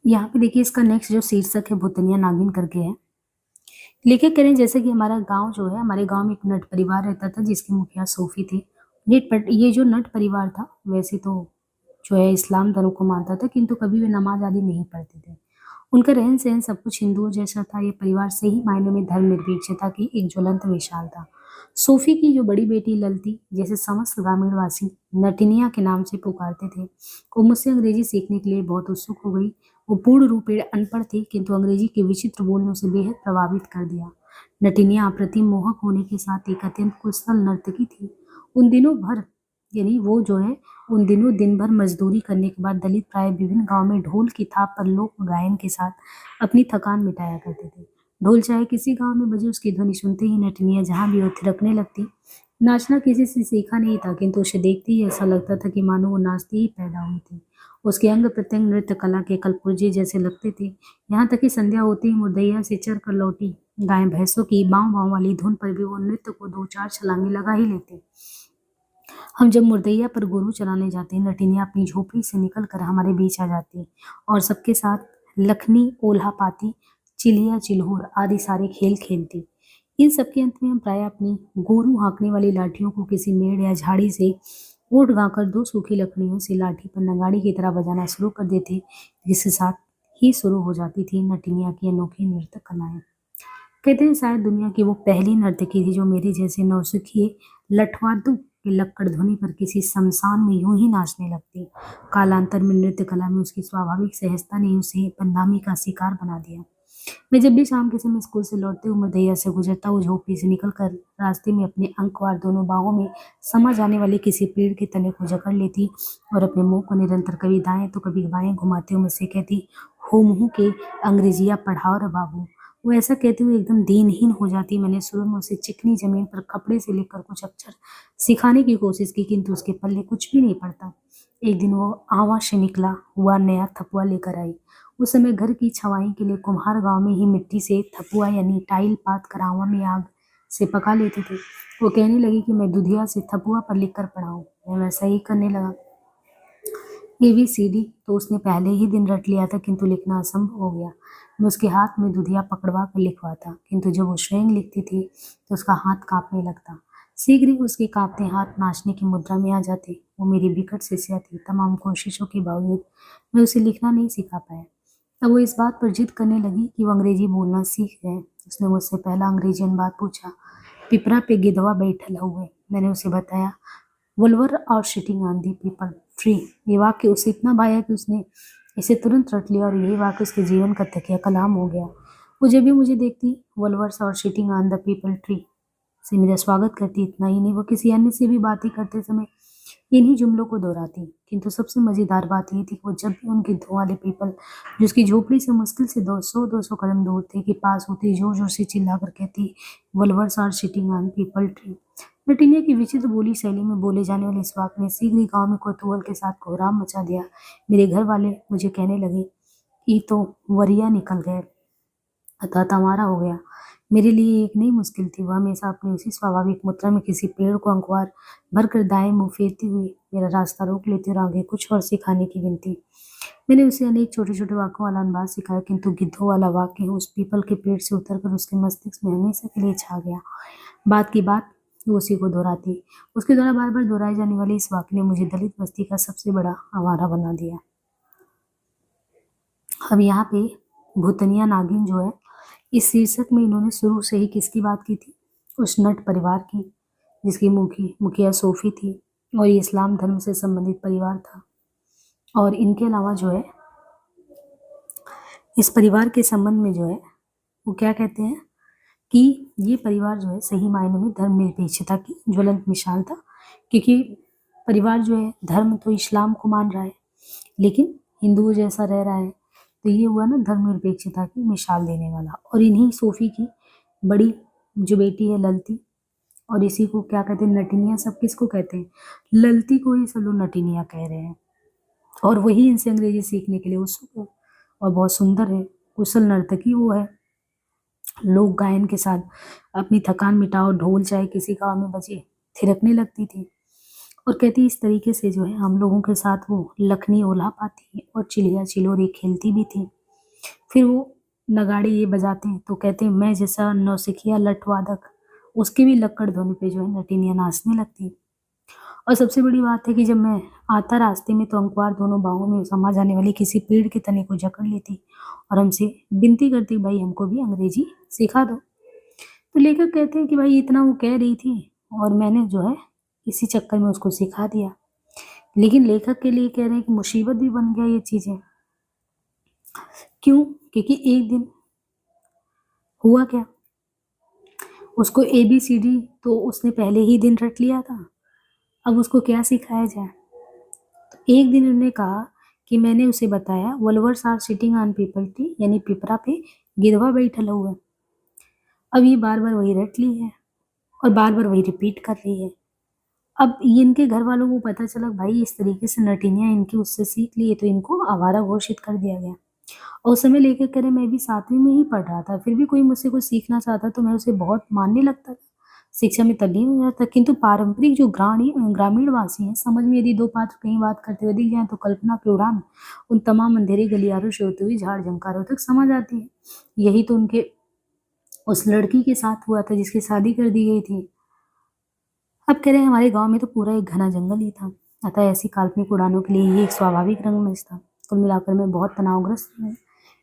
यहाँ पे देखिए इसका नेक्स्ट जो शीर्षक है भूतनिया नागिन करके है। लेखक कह रहे हैं जैसे कि हमारा गाँव जो है, हमारे गाँव में एक नट परिवार रहता था जिसकी मुखिया सोफ़ी थी। ये जो नट परिवार था वैसे तो जो है इस्लाम धर्म को मानता था, किंतु कभी भी नमाज़ आदि नहीं पढ़ते थे। उनका रहन-सहन सब कुछ हिंदुओं जैसा था। ये परिवार सही मायने में धर्मनिरपेक्षता की एक ज्वलंत मिसाल था। सोफ़ी की जो बड़ी बेटी ललती, जिसे समस्त ग्रामीणवासी नटिनिया के नाम से पुकारते थे, वो मुझसे अंग्रेज़ी सीखने के लिए बहुत उत्सुक हो गई। वो पूर्ण रूपेण अनपढ़ थी, किंतु अंग्रेज़ी के विचित्र बोल ने उसे बेहद प्रभावित कर दिया। नटिनिया अप्रतिम मोहक होने के साथ एक अत्यंत कुशल नर्तकी थी। उन दिनों भर यानी वो जो है उन दिनों दिन भर मजदूरी करने के बाद दलित प्राय विभिन्न गांव में ढोल की थाप पर लोक गायन के साथ अपनी थकान मिटाया करते थे। ढोल चाहे किसी गांव में बजे, उसकी ध्वनि सुनते ही नटनिया जहां भी हो थिरकने लगती। नाचना किसी से सीखा नहीं था, किंतु उसे देखते ही ऐसा लगता था कि मानो वो नाचती ही पैदा हुई थी। उसके अंग प्रत्यंग नृत्य कला के कलपुर्जे जैसे लगते थे। यहाँ तक कि संध्या होती ही मुरदैया से चर कर लौटी गाय भैंसों की बाँव बाँव वाली धुन पर भी वो नृत्य को दो चार छलांगे लगा ही लेते। हम जब मुरदैया पर गोरू चराने जाते, नटिनिया अपनी झोपड़ी से निकलकर हमारे बीच आ जाती और सबके साथ लखनी, ओल्हा पाती, चिलिया चिल्होर आदि सारे खेल खेलती। इन सबके अंत में हम प्राय अपनी गोरू हाँकने वाली लाठियों को किसी मेड़ या झाड़ी से ओट गाकर दो सूखी लकड़ियों से लाठी पर नगाड़ी की तरह बजाना शुरू कर देते, जिसके साथ ही शुरू हो जाती थी नटिनिया की अनोखी नृत्य कलाएं। कहते हैं शायद दुनिया की वो पहली नर्तकी थी जो मेरी जैसे नौसिखिए लठवादुक की लक्कड़ ध्वनि पर किसी शमशान में यूं ही नाचने लगती। कालांतर में नृत्य कला में उसकी स्वाभाविक सहजता ने उसे बदनामी का शिकार बना दिया। मैं जब भी शाम के समय स्कूल से लौटते हुए मुदैया से गुजरता हूँ, झोपड़ी से निकलकर रास्ते में अपने अंकवार दोनों बाहों में समा जाने वाले किसी पेड़ के तने को जकड़ लेती और अपने मुंह को निरंतर कभी दाएं तो कभी बाएं घुमाते हुए मुझसे कहती, हो मुंह के अंग्रेजिया पढ़ाओ रे बाबू। वो ऐसा कहते हुए एकदम दीनहीन हो जाती। मैंने शुरू में उसे चिकनी जमीन पर कपड़े से लिखकर कुछ अक्षर सिखाने की कोशिश की, किंतु उसके पल्ले कुछ भी नहीं पड़ता। एक दिन वो आवा से निकला हुआ नया थपुआ लेकर आई। उस समय घर की छवाई के लिए कुम्हार गांव में ही मिट्टी से थपुआ यानी टाइल पात कर आवा में आग से पका लेते थे। वो कहने लगी कि मैं दुधिया से थपुआ पर लिखकर पढ़ाऊं। मैं वैसा ही करने लगा। ABCD तो उसने पहले ही दिन रट लिया था, किंतु लिखना असंभव हो गया। मैं उसके हाथ में दुधिया पकड़वा कर लिखवाता, किंतु जब वो स्वयं लिखती थी तो उसका हाथ कांपने लगता। शीघ्र ही उसके कांपते हाथ नाचने की मुद्रा में आ जाते। वो मेरी बिकट शिष्या थी। तमाम कोशिशों के बावजूद मैं उसे लिखना नहीं सिखा पाया। तब वो इस बात पर जिद करने लगी कि वो अंग्रेजी बोलना सीख जाए। उसने मुझसे पहला अंग्रेजी अनुवाद पूछा, पिपरा पे गिधवा बैठल हुए। मैंने उसे बताया, वुल्वर और sitting on the people tree. ये वाक्य उसे इतना भाया कि उसने इसे तुरंत रट लिया और यही वाक्य उसके जीवन का तकिया कलाम हो गया। वो जब भी मुझे देखती वुल्वर्स और sitting on the people tree से मेरा स्वागत करती। इतना ही नहीं, वो किसी अन्य से भी बातें करते समय इन्हीं जुमलों को दोहराती। किंतु सबसे मजेदार बात यह थी कि वो जब भी उनके धुआं वाले पीपल जो उसकी झोपड़ी से मुश्किल से 200 कदम दूर थे के पास होती, जोर जोर से चिल्ला कर कहती, vultures are sitting on peepal tree. Britannia की विचित्र बोली शैली में बोले जाने वाले इस वाक्य ने शीघ्र ही गांव में कौतूहल के साथ कोहराम मचा दिया। मेरे घर वाले मुझे कहने लगे, ये तो वरिया निकल गए, अतः तमारा हो गया। मेरे लिए एक नई मुश्किल थी। वह हमेशा अपनी उसी स्वाभाविक मुद्रा में किसी पेड़ को अंकुआर भरकर दाएं मुंह फेरती हुई मेरा रास्ता रोक लेती और आगे कुछ और सिखाने की विनती। मैंने उसे अनेक छोटे छोटे वाक्यों वाला अनुवाद सिखाया, किंतु गिद्धों वाला वाक्य उस पीपल के पेड़ से उतरकर उसके मस्तिष्क में हमेशा के लिए छा गया। बात की बात वो उसी को दोहराती। उसके द्वारा बार बार दोहराए जाने वाले इस वाक्य ने मुझे दलित बस्ती का सबसे बड़ा आवारा बना दिया। अब यहाँ पे भूतनिया नागिन जो है, इस शीर्षक में इन्होंने शुरू से ही किसकी बात की थी? उस नट परिवार की जिसकी मुखिया सोफी थी और ये इस्लाम धर्म से संबंधित परिवार था। और इनके अलावा जो है इस परिवार के संबंध में जो है वो क्या कहते हैं कि ये परिवार जो है सही मायनों में धर्मनिरपेक्षता की ज्वलंत मिसाल था, क्योंकि परिवार जो है धर्म तो इस्लाम को मान रहा है लेकिन हिंदुओं जैसा रह रहा है, तो ये हुआ ना धर्मनिरपेक्षता की मिसाल देने वाला। और इन्हीं सोफी की बड़ी जो बेटी है ललती, और इसी को क्या कहते हैं नटिनिया। सब किसको कहते हैं? ललती को ही सब लोग नटिनिया कह रहे हैं। और वही इनसे अंग्रेजी सीखने के लिए उत्सुक है और बहुत सुंदर है, कुशल नर्तकी वो है। लोक गायन के साथ अपनी थकान मिटाओ, ढोल चाहे किसी गांव में बजे, थिरकने लगती थी। और कहती इस तरीके से जो है हम लोगों के साथ वो लखनी ओल्हा पाती और चिड़िया चिलोरी खेलती भी थी। फिर वो नगाड़े ये बजाते हैं तो कहते हैं मैं जैसा नौसिखिया लठवादक, उसकी भी लक्कड़ धुन पे जो है नटिनिया नाचने लगती है। और सबसे बड़ी बात है कि जब मैं आता रास्ते में तो अंकवार दोनों बाहों में समा जाने वाली किसी पेड़ के तने को जकड़ लेती और हमसे विनती करती, भाई हमको भी अंग्रेजी सिखा दो। तो लेखक कहते हैं कि भाई इतना वो कह रही थी और मैंने जो है इसी चक्कर में उसको सिखा दिया। लेकिन लेखक के लिए कह रहे हैं कि मुसीबत भी बन गया ये चीजें। क्यों? क्योंकि एक दिन हुआ क्या, उसको ABCD तो उसने पहले ही दिन रट लिया था, अब उसको क्या सिखाया जाए। तो एक दिन उन्होंने कहा कि मैंने उसे बताया vultures are sitting on peepal tree, यानी पिपरा पे गिधवा बैठल हुआ। अब ये बार बार वही रट ली है और बार बार वही रिपीट कर रही है। अब ये इनके घर वालों को पता चला भाई इस तरीके से नटिनियाँ इनकी उससे सीख ली है, तो इनको आवारा घोषित कर दिया गया। और उस समय लेकर करे मैं भी 7वीं में ही पढ़ रहा था, फिर भी कोई मुझसे कुछ सीखना चाहता तो मैं उसे बहुत मानने लगता था, शिक्षा में तल्लीन हो जाता। किंतु पारंपरिक जो ग्रामीणवासी हैं, समझ में यदि दो पात्र कहीं बात करते हुए दिख जाए तो कल्पना की उड़ान उन तमाम अंधेरे गलियारों से होते हुए झाड़ झंकारों तक समझ आती है। यही तो उनके उस लड़की के साथ हुआ था जिसकी शादी कर दी गई थी। अब कह रहे हैं हमारे गांव में तो पूरा एक घना जंगल ही था, अतः ऐसी काल्पनिक उड़ानों के लिए ये एक स्वाभाविक रंगमंच था। कुल मिलाकर मैं बहुत तनावग्रस्त हूँ।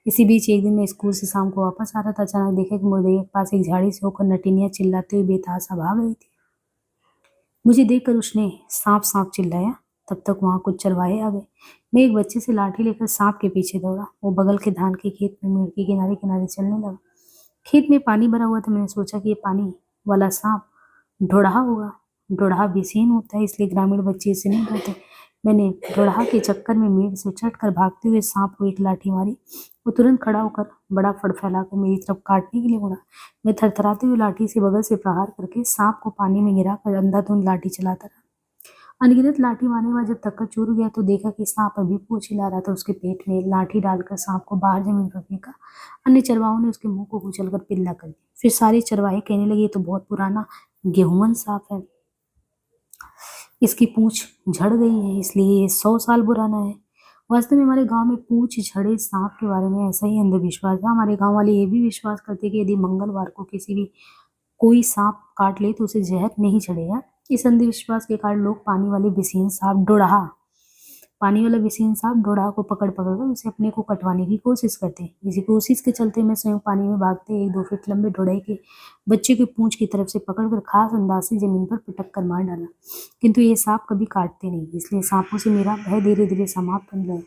इसी बीच एक दिन मैं स्कूल से शाम को वापस आ रहा था, अचानक देखा कि मुर्दैया के पास एक झाड़ी से होकर नटिनिया चिल्लाते हुए बेतहाशा भाग रही थी। मुझे देखकर उसने सांप सांप चिल्लाया। तब तक वहां कुछ चरवाहे आ गए। मैं एक बच्चे से लाठी लेकर सांप के पीछे दौड़ा। वो बगल के धान के खेत में मेड़ के किनारे किनारे चलने लगा। खेत में पानी भरा हुआ था। मैंने सोचा कि ये पानी वाला सांप ढोढ़ा होगा। ढोढ़ा विषहीन होता है, इसलिए ग्रामीण बच्चे इसे नहीं खाते। मैंने ढोढ़ा के चक्कर में मेड़ से चढ़कर भागते हुए सांप को एक लाठी मारी। वो तुरंत खड़ा होकर बड़ा फड़ फैलाकर मेरी तरफ काटने के लिए मुड़ा। मैं थरथराते हुए लाठी से बगल से प्रहार करके सांप को पानी में गिराकर अंधाधुंध लाठी चलाता रहा। अनगिनत लाठी मारने के बाद जब तक्कर चूर गया तो देखा कि सांप अभी पूंछ हिला रहा था। उसके पेट में लाठी डालकर सांप को बाहर जमीन पर फेंका। अन्य चरवाहों ने उसके मुंह को कुचलकर पिल्ला कर दिया। फिर सारे चरवाहे कहने लगे ये तो बहुत पुराना गेहूमन सांप है, इसकी पूंछ झड़ गई है इसलिए ये 100 साल पुराना है। वास्तव में हमारे गांव में पूंछ झड़े सांप के बारे में ऐसा ही अंधविश्वास था। हमारे गांव वाले ये भी विश्वास करते कि यदि मंगलवार को किसी भी कोई सांप काट ले तो उसे जहर नहीं चढ़ेगा। इस अंधविश्वास के कारण लोग पानी वाला विषहीन सांप डोढ़ा को पकड़ पकड़ कर उसे अपने को कटवाने की कोशिश करते। इसी कोशिश के चलते मैं स्वयं पानी में भागते 1-2 फीट लंबे डोढ़े के बच्चे की पूंछ की तरफ से पकड़कर खास अंदाज से जमीन पर पटक कर मार डाला। किंतु ये सांप कभी काटते नहीं, इसलिए सांपों से मेरा भय धीरे धीरे समाप्त होने लगा।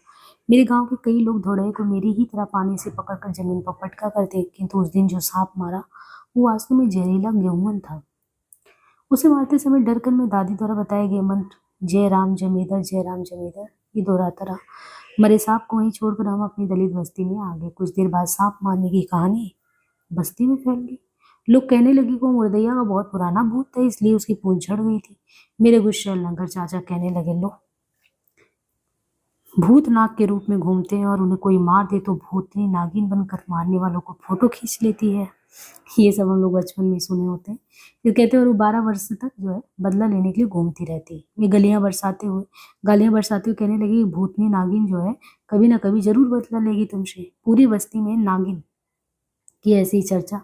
मेरे गांव के कई लोग धोड़े को मेरी ही तरह पानी से पकड़कर जमीन पर पटका करते, किंतु उस दिन जो सांप मारा वो वास्तव में जहरीला गेहूं था। उसे मारते समय डरकर मैं दादी द्वारा बताए गए मंत्र जय राम जमेदर ये दोहराता रहा। मरे सांप को वहीं छोड़कर हम अपनी दलित बस्ती में आ गए। कुछ देर बाद सांप मारने की कहानी बस्ती में फैल गई। लोग कहने लगे कि वो मुर्दैया का बहुत पुराना भूत था, इसलिए उसकी पूंछ झड़ गई थी। मेरे गुस्से लंगर चाचा कहने लगे लो भूत नाग के रूप में घूमते हैं और उन्हें कोई मार दे तो भूतनी नागिन बनकर मारने वालों को फोटो खींच लेती है। ये सब हम लोग बचपन में सुने होते हैं। फिर कहते हैं और वो 12 वर्ष तक जो है बदला लेने के लिए घूमती रहती है। वे गालियां बरसाते हुए कहने लगी भूतनी नागिन जो है कभी ना कभी जरूर बदला लेगी तुमसे। पूरी बस्ती में नागिन की ऐसी चर्चा।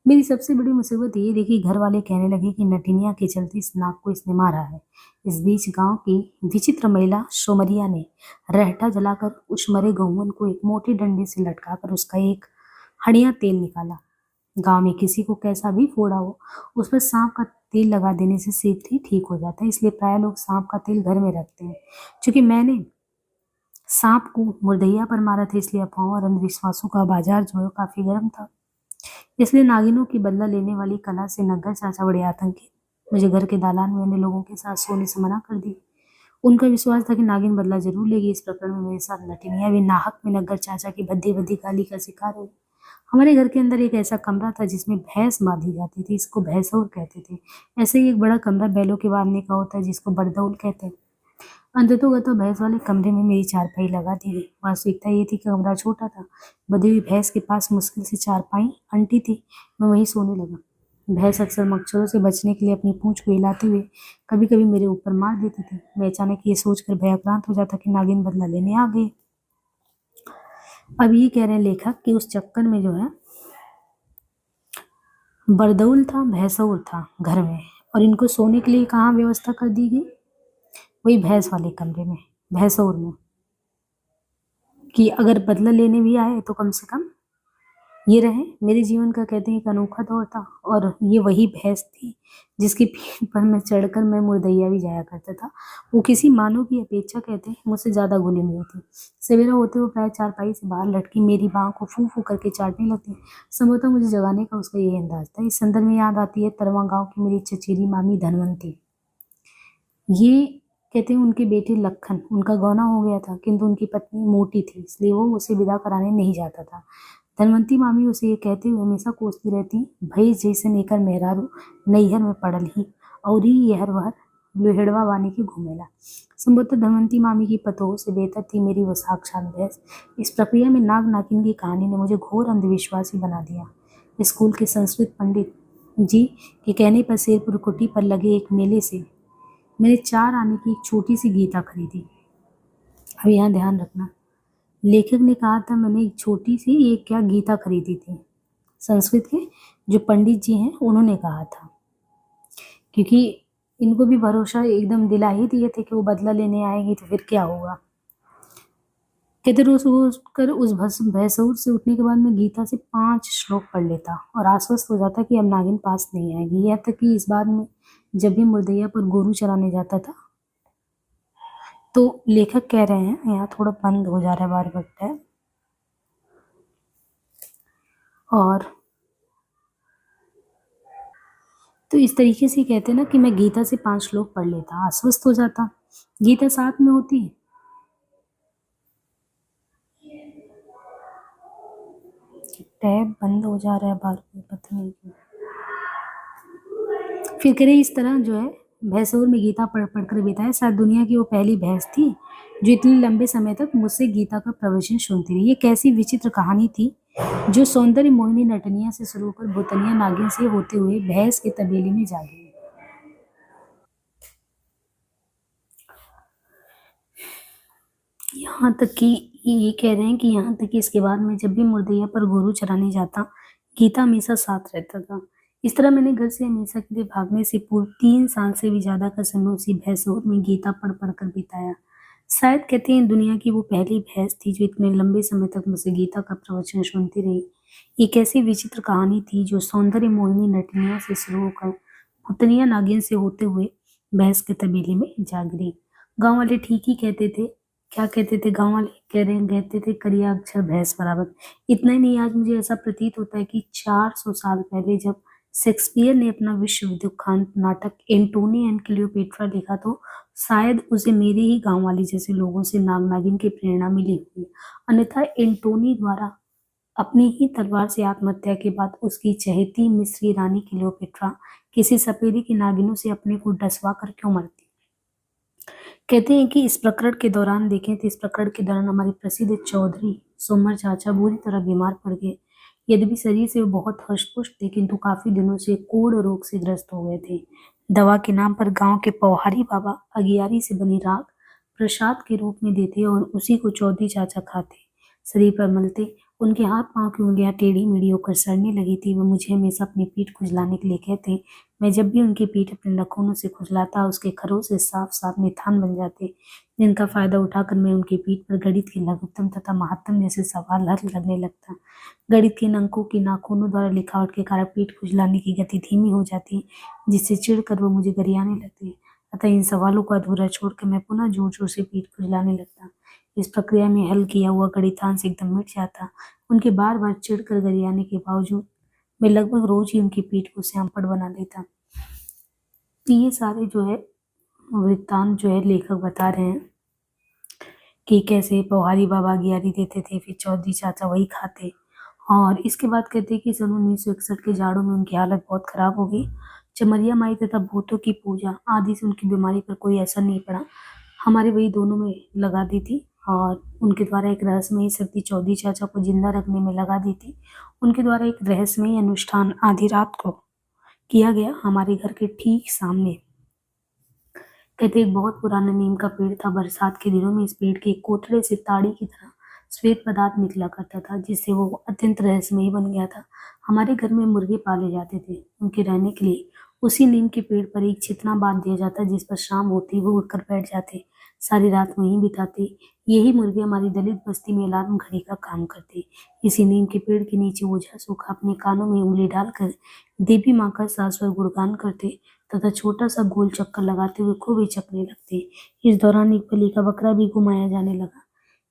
मेरी सबसे बड़ी मुसीबत ये देखी, घर वाले कहने लगे कि नटिनिया के चलते इस नाग को इसने मारा है। इस बीच गांव की विचित्र महिला सोमरिया ने रहटा जलाकर उस मरे गहुमन को एक मोटे डंडे से लटकाकर उसका एक हड़िया तेल निकाला। गांव में किसी को कैसा भी फोड़ा हो उस पर सांप का तेल लगा देने से शीघ्र ही ठीक हो जाता है, इसलिए प्राय लोग सांप का तेल घर में रखते हैं। क्योंकि मैंने सांप को मुर्दैया पर मारा था, इसलिए अफवाहों और अंधविश्वासों का बाजार जो है काफी गर्म था। इसलिए नागिनों की बदला लेने वाली कला से नग्गर चाचा बड़े आतंकित। मुझे घर के दालान में अन्य लोगों के साथ सोने से मना कर दी। उनका विश्वास था कि नागिन बदला जरूर लेगी। इस प्रकरण में मेरे साथ नटिनिया भी नाहक में नग्गर चाचा की भद्दी भद्दी गाली का शिकार हुई। हमारे घर के अंदर एक ऐसा कमरा था जिसमें भैंस बांधी जाती थी, इसको भैंसौर कहते थे। ऐसे ही एक बड़ा कमरा बैलों के बांधने का होता है जिसको बरदौल कहते हैं। अंततोगत्वा भैंस वाले कमरे में मेरी चारपाई लगा दी गई। वास्तविकता ये थी कि कमरा छोटा था। बधी हुई भैंस के पास मुश्किल से चारपाई अंटी थी। मैं वहीं सोने लगा। भैंस अक्सर मच्छरों से बचने के लिए अपनी पूंछ को हिलाते हुए कभी कभी मेरे ऊपर मार देती थी। मैं अचानक ये सोचकर भयाक्रांत हो जाता कि नागिन बदला लेने आ गई। अब ये कह रहे हैं लेखक कि उस चक्कर में जो है बरदौल था, भैंसौर था घर में, और इनको सोने के लिए कहाँ व्यवस्था कर दी गई? वही भैंस वाले कमरे में, भैंसौर में, कि अगर बदला लेने भी आए तो कम से कम ये रहे। मेरे जीवन का कहते हैं एक अनोखा दौर था, और ये वही भैंस थी जिसकी पीठ पर मैं चढ़कर मैं मुर्दैया भी जाया करता था। वो किसी मानव की अपेक्षा कहते हैं मुझसे ज्यादा घुली मिली थी। सवेरा होते हुए प्राय चारपाई से बाहर लटकी मेरी बाह को फू फू करके चाटने लगती। संभवतः मुझे जगाने का उसका यही अंदाज था। इस संदर्भ में याद आती है तरवा गांव की मेरी चचेरी मामी धनवंती। ये कहते हैं उनके बेटे लखन, उनका गौना हो गया था, किंतु उनकी पत्नी मोटी थी, इसलिए वो उसे विदा कराने नहीं जाता था। धनवंती मामी उसे ये कहते हुए हमेशा कोसती रहती, भई जैसे नेकर मेहरारू नैहर में पड़ल ही और ही यहर वहर लोहेड़वा बानी की घूमेला। संभवतः धनवंती मामी की पतोह से बेहतर थी मेरी वो साक्षात भैंस। इस प्रक्रिया में नाग नागिन की कहानी ने मुझे घोर अंधविश्वासी बना दिया। स्कूल के संस्कृत पंडित जी के कहने पर शेरपुर कुटी पर लगे एक मेले से मैंने 4 आने की एक छोटी सी गीता खरीदी। अब यहाँ ध्यान रखना, लेखक ने कहा था मैंने एक छोटी सी एक क्या गीता खरीदी थी। संस्कृत के जो पंडित जी हैं उन्होंने कहा था, क्योंकि इनको भी भरोसा एकदम दिला ही दिए थे कि वो बदला लेने आएगी तो फिर क्या होगा। कहते रोज वो कर उस भैंसौर से उठने के बाद मैं गीता से 5 श्लोक पढ़ लेता और आश्वस्त हो जाता कि अब नागिन पास नहीं आएगी। यह तक कि इस बार में जब भी मुर्दैया पर गोरू चराने जाता था तो लेखक कह रहे हैं, यहाँ थोड़ा बंद हो जा रहा है बार वक्त है, और तो इस तरीके से कहते हैं ना कि मैं गीता से 5 श्लोक पढ़ लेता, आश्वस्त हो जाता। गीता साथ में होती, टैब बंद हो जा रहा है बार बार, पता नहीं क्यों। फिर कह रहे इस तरह जो है भैंसौर में गीता पढ़ पढ़ कर बिताया। शायद दुनिया की वो पहली भैंस थी जो इतने लंबे समय तक मुझसे गीता का प्रवचन सुनती रही। ये कैसी विचित्र कहानी थी जो सौंदर्य मोहिनी नटनिया से शुरू होकर भूतनिया नागिन से होते हुए भैंस के तबेले में जा गई। यहाँ तक कि ये कह रहे हैं कि यहाँ तक कि इसके बाद में जब भी मुर्दैया पर गोरू चराने जाता, गीता हमेशा साथ रहता था। इस तरह मैंने घर से हमेशा के लिए भागने से पूर्व 3 साल से भी ज्यादा का समय उसी भैंसौर में गीता पढ़ पढ़ कर बिताया। शायद कहते हैं दुनिया की वो पहली भैंस थी जो इतने लंबे समय तक मुझसे गीता का प्रवचन सुनती रही। एक ऐसी विचित्र कहानी थी जो सौंदर्य मोहिनी नटनिया से शुरू होकर भूतनिया नागिन से होते हुए भैंस के तबेले में जा गिरी। गांव वाले ठीक ही कहते थे। क्या कहते थे गांव वाले? कह रहे कहते थे करिया अक्षर भैंस बराबर। इतना ही नहीं, आज मुझे ऐसा प्रतीत होता है कि 400 साल पहले जब शेक्सपियर ने अपना विश्व विख्यात नाटक एंटोनी एंड क्लियोपेट्रा लिखा तो शायद उसे मेरे ही गांव वाले जैसे लोगों से नाग नागिन की प्रेरणा मिली हुई। अन्यथा एंटोनी द्वारा अपनी ही तलवार से आत्महत्या के बाद उसकी चहेती मिस्री रानी क्लियोपेट्रा किसी सपेरे की नागिनों से अपने को डसवा कर क्यों मरती? कहते हैं कि इस प्रकरण के दौरान देखें तो इस प्रकरण के दौरान हमारे प्रसिद्ध चौधरी सोमर चाचा बुरी तरह बीमार पड़ गए। यद्यपि शरीर से वो बहुत हष्ट-पुष्ट थे किंतु काफी दिनों से कोढ़ रोग से ग्रस्त हो गए थे। दवा के नाम पर गांव के पौहारी बाबा अगियारी से बनी राख प्रसाद के रूप में देते और उसी को चौधरी चाचा खाते, शरीर पर मलते। उनके हाथ पांव की उंगलियां टेढ़ी मेढ़ी होकर सड़ने लगी थी। वो मुझे हमेशा अपनी पीठ खुजलाने के लिए कहते। मैं जब भी उनकी पीठ अपने नखूनों से खुजलाता उसके खरों से साफ साफ निथान बन जाते, जिनका फायदा उठाकर मैं उनकी पीठ पर गणित के लघुत्तम तथा महत्तम जैसे सवाल हल करने लगता। गणित के अंकों की नाखूनों द्वारा लिखावट के कारण पीठ खुजलाने की गति धीमी हो जाती, जिससे चिढ़कर वो मुझे गरियाने लगते। अतः इन सवालों को अधूरा छोड़कर मैं पुनः जोर जोर से पीठ खुजलाने लगता। इस प्रक्रिया में हल किया हुआ गणितांश एकदम मिट जाता। उनके बार बार चिढ़कर गरियाने के बावजूद मैं लगभग रोज ही उनकी पीठ को श्यामपट बना लेता। तो ये सारे जो है वृत्तांत जो है लेखक बता रहे हैं कि कैसे पौहारी बाबा गियारी देते थे, फिर चौधरी चाचा वही खाते। और इसके बाद कहते हैं कि सन 1961 के जाड़ों में उनकी हालत बहुत खराब हो गई। चमरिया माई तथा भूतों की पूजा आदि से उनकी बीमारी पर कोई असर नहीं पड़ा। हमारे वही दोनों में लगा दी थी और उनके द्वारा एक रहस्यमयी शक्ति चौधरी चाचा को जिंदा रखने में लगा दी थी। उनके द्वारा एक रहस्यमयी अनुष्ठान आधी रात को किया गया हमारे घर के ठीक सामने। कहते एक बहुत पुराना नीम का पेड़ था। बरसात के दिनों में इस पेड़ के एक कोतरे से ताड़ी की तरह श्वेत पदार्थ निकला करता था, जिससे वो अत्यंत रहस्यमयी बन गया था। हमारे घर में मुर्गे पाले जाते थे। उनके रहने के लिए उसी नीम के पेड़ पर एक छितना बांध दिया जाता, जिस पर शाम होती वो उड़कर बैठ जाते, सारी रात वहीं बिताते। यही मुर्गे हमारी दलित बस्ती में अलार्म घड़ी का काम करते। इसी नीम के पेड़ के नीचे ओझा सूखा अपने कानों में उंगली डालकर देवी माँ का शाश्वत गुणगान करते तथा छोटा सा गोल चक्कर लगाते हुए खूब हिचकने लगते। इस दौरान एक बलि का बकरा भी घुमाया जाने लगा।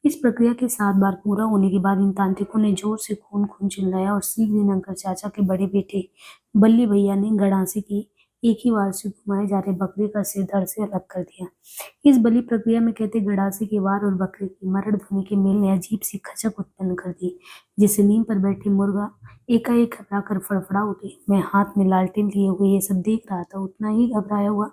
इस प्रक्रिया के 7 बार पूरा होने के बाद इन तांत्रिकों ने जोर से खून खून चिल्लाया और शीघ्र इन अंकर चाचा के बड़े बेटे बल्ली भैया ने गड़ासे की एक ही वार से घुमाए जा रहे बकरे का सिर धड़ से अलग कर दिया। इस बलि प्रक्रिया में कहते गड़ासे के वार और बकरे की मरण ध्वनि के मेल ने अजीब सी खचक उत्पन्न कर दी, जिससे नीम पर बैठे मुर्गा एकाएक घबराकर फड़फड़ा उठे। मैं हाथ में लालटेन लिए हुए ये सब देख रहा था, उतना ही घबराया हुआ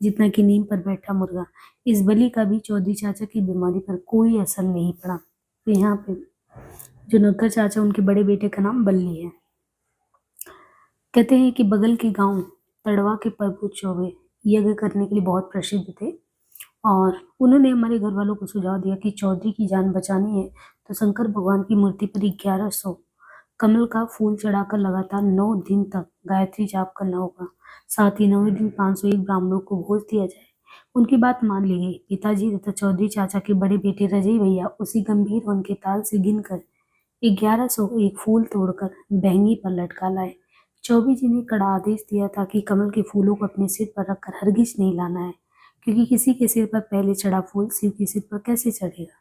जितना कि नीम पर बैठा मुर्गा। इस बलि का भी चौधरी चाचा की बीमारी पर कोई असर नहीं पड़ा। तो यहाँ पे जो नक्कर चाचा उनके बड़े बेटे का नाम बल्ली है। कहते हैं कि बगल के गांव तड़वा के प्रभु चौबे यज्ञ करने के लिए बहुत प्रसिद्ध थे और उन्होंने हमारे घर वालों को सुझाव दिया कि चौधरी की जान बचानी है तो शंकर भगवान की मूर्ति पर 1100 कमल का फूल चढ़ाकर लगातार 9 दिन तक गायत्री जाप करना होगा। साथ ही 9वें दिन 501 ब्राह्मणों को भोज दिया जाए। उनकी बात मान ली गई। पिताजी तथा चौधरी चाचा के बड़े बेटे रजई भैया उसी गंभीर वन के ताल से गिनकर 1101 फूल तोड़कर बहंगी पर लटका लाए। चौबे जी ने कड़ा आदेश दिया था कि कमल के फूलों को अपने सिर पर रखकर हरगिज नहीं लाना है, क्योंकि किसी के सिर पर पहले चढ़ा फूल शिव के सिर पर कैसे चढ़ेगा।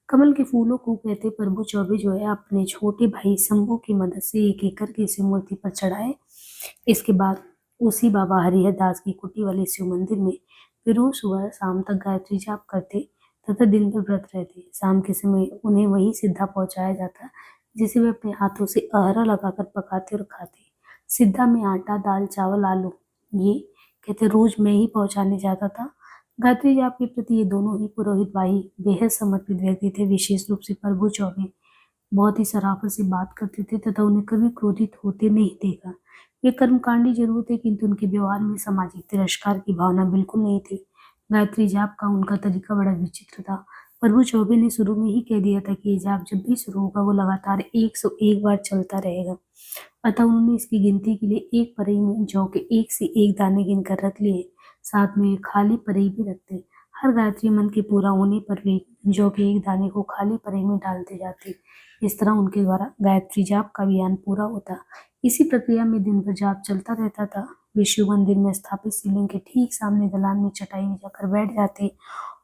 कमल के फूलों को कहते प्रभु चौबे जो है अपने छोटे भाई शंभू की मदद से एक एक करके शिव मूर्ति पर चढ़ाए। इसके बाद उसी बाबा हरिहर दास की कुटी वाले शिव मंदिर में वे रोज सुबह शाम तक गायत्री जाप करते तथा दिन भर व्रत रहते। शाम के समय उन्हें वही सिद्धा पहुंचाया जाता, जिसे वे अपने हाथों से अहरा लगाकर पकाते और खाते। सिद्धा में आटा, दाल, चावल, आलू ये कहते रोज मैं ही पहुंचाने जाता था। गायत्री जाप के प्रति ये दोनों ही पुरोहित भाई बेहद समर्पित व्यक्ति थे। विशेष रूप से प्रभु चौबे बहुत ही शराफत से बात करते थे तथा उन्हें कभी क्रोधित होते नहीं देखा। वे कर्मकांडी जरूर थे, किंतु उनके व्यवहार में सामाजिक तिरस्कार की भावना बिल्कुल नहीं थी। गायत्री जाप का उनका तरीका बड़ा विचित्र था। प्रभु चौबे ने शुरू में ही कह दिया था कि ये जाप जब भी शुरू होगा वो लगातार 101 बार चलता रहेगा। अतः उन्होंने इसकी गिनती के लिए एक परई में जौ के एक से एक दाने गिनकर रख लिए। साथ में खाली परई भी रखते। हर गायत्री मंत्र के पूरा होने पर वे जौ के एक दाने को खाली परई में डालते जाते। इस तरह उनके द्वारा गायत्री जाप का अभियान पूरा होता। इसी प्रक्रिया में दिन भर जाप चलता रहता था। वे शिव मंदिर में स्थापित शिवलिंग के ठीक सामने दलान में चटाई बिछाकर बैठ जाते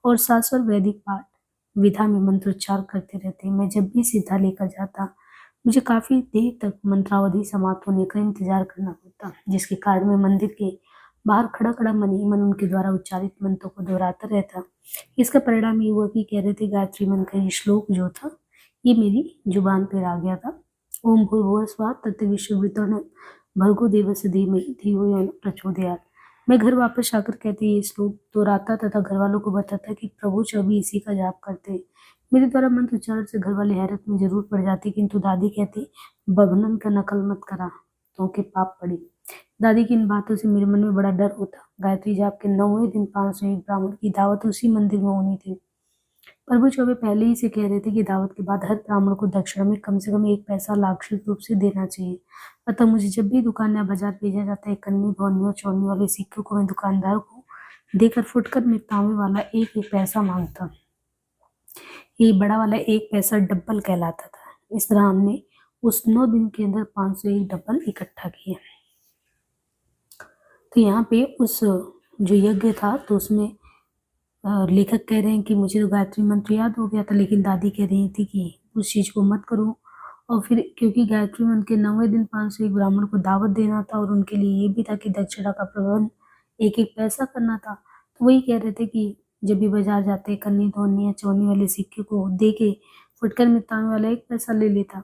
और शाश्वत वैदिक पाठ विधा में मंत्रोच्चार करते रहते। मैं जब भी सिद्धा लेकर जाता मुझे काफी देर तक मंत्रावधि समाप्त होने का इंतजार करना पड़ता, जिसके कारण मैं मंदिर के बाहर खड़ा खड़ा मन ही मन उनके द्वारा उच्चारित मंत्रों को दोहराता रहता। इसका परिणाम ये हुआ कि कह रहे थे गायत्री मंत्र का ये श्लोक जो था ये मेरी जुबान पर आ गया था। ओम भूर्भुवः स्वः तत्सवितुर्वरेण्यं भर्गो देवस्य धीमहि धियो यो नः प्रचोदयात्। मैं घर वापस आकर कहते ये श्लोक दोहराता तथा घर वालों को बताता कि प्रभु चौबे इसी का जाप करते। मेरे द्वारा मंत्र उच्चारण से घर वाले हैरत में जरूर पड़ जाती, किंतु दादी कहती बभनन का नकल मत करा तो के पाप पड़ी। दादी की इन बातों से मेरे मन में बड़ा डर होता। गायत्री जाप के 9वें दिन 501 ब्राह्मण की दावत उसी मंदिर में होनी थी। प्रभु चौबे पहले ही से कह रहे थे कि दावत के बाद हर ब्राह्मण को दक्षिणा में कम से कम 1 पैसा लाक्षणिक रूप से देना चाहिए। अतः मुझे जब भी दुकान या बाजार भेजा जाता है, कन्नी भौनी और चौनी वाले सिक्कों को मैं दुकानदार को देकर फुटकर में तांबे वाला 1-1 पैसा मांगता। ये बड़ा वाला 1 पैसा डब्बल कहलाता था। इस तरह हमने उस 9 दिन के अंदर 501 डब्बल इकट्ठा किए। तो यहाँ पे उस जो यज्ञ था तो उसमें लेखक कह रहे हैं कि मुझे तो गायत्री मंत्र याद हो गया था, लेकिन दादी कह रही थी कि उस चीज़ को मत करो। और फिर क्योंकि गायत्री मंत्र के 9वें दिन 501 ब्राह्मण को दावत देना था और उनके लिए ये भी था कि दक्षिणा का प्रबंध 1-1 पैसा करना था, तो वही कह रहे थे कि जब भी बाजार जाते कन्नी धोनी या चौनी वाले सिक्के को दे के फुटकर में तांबे वाला 1 पैसा ले लेता।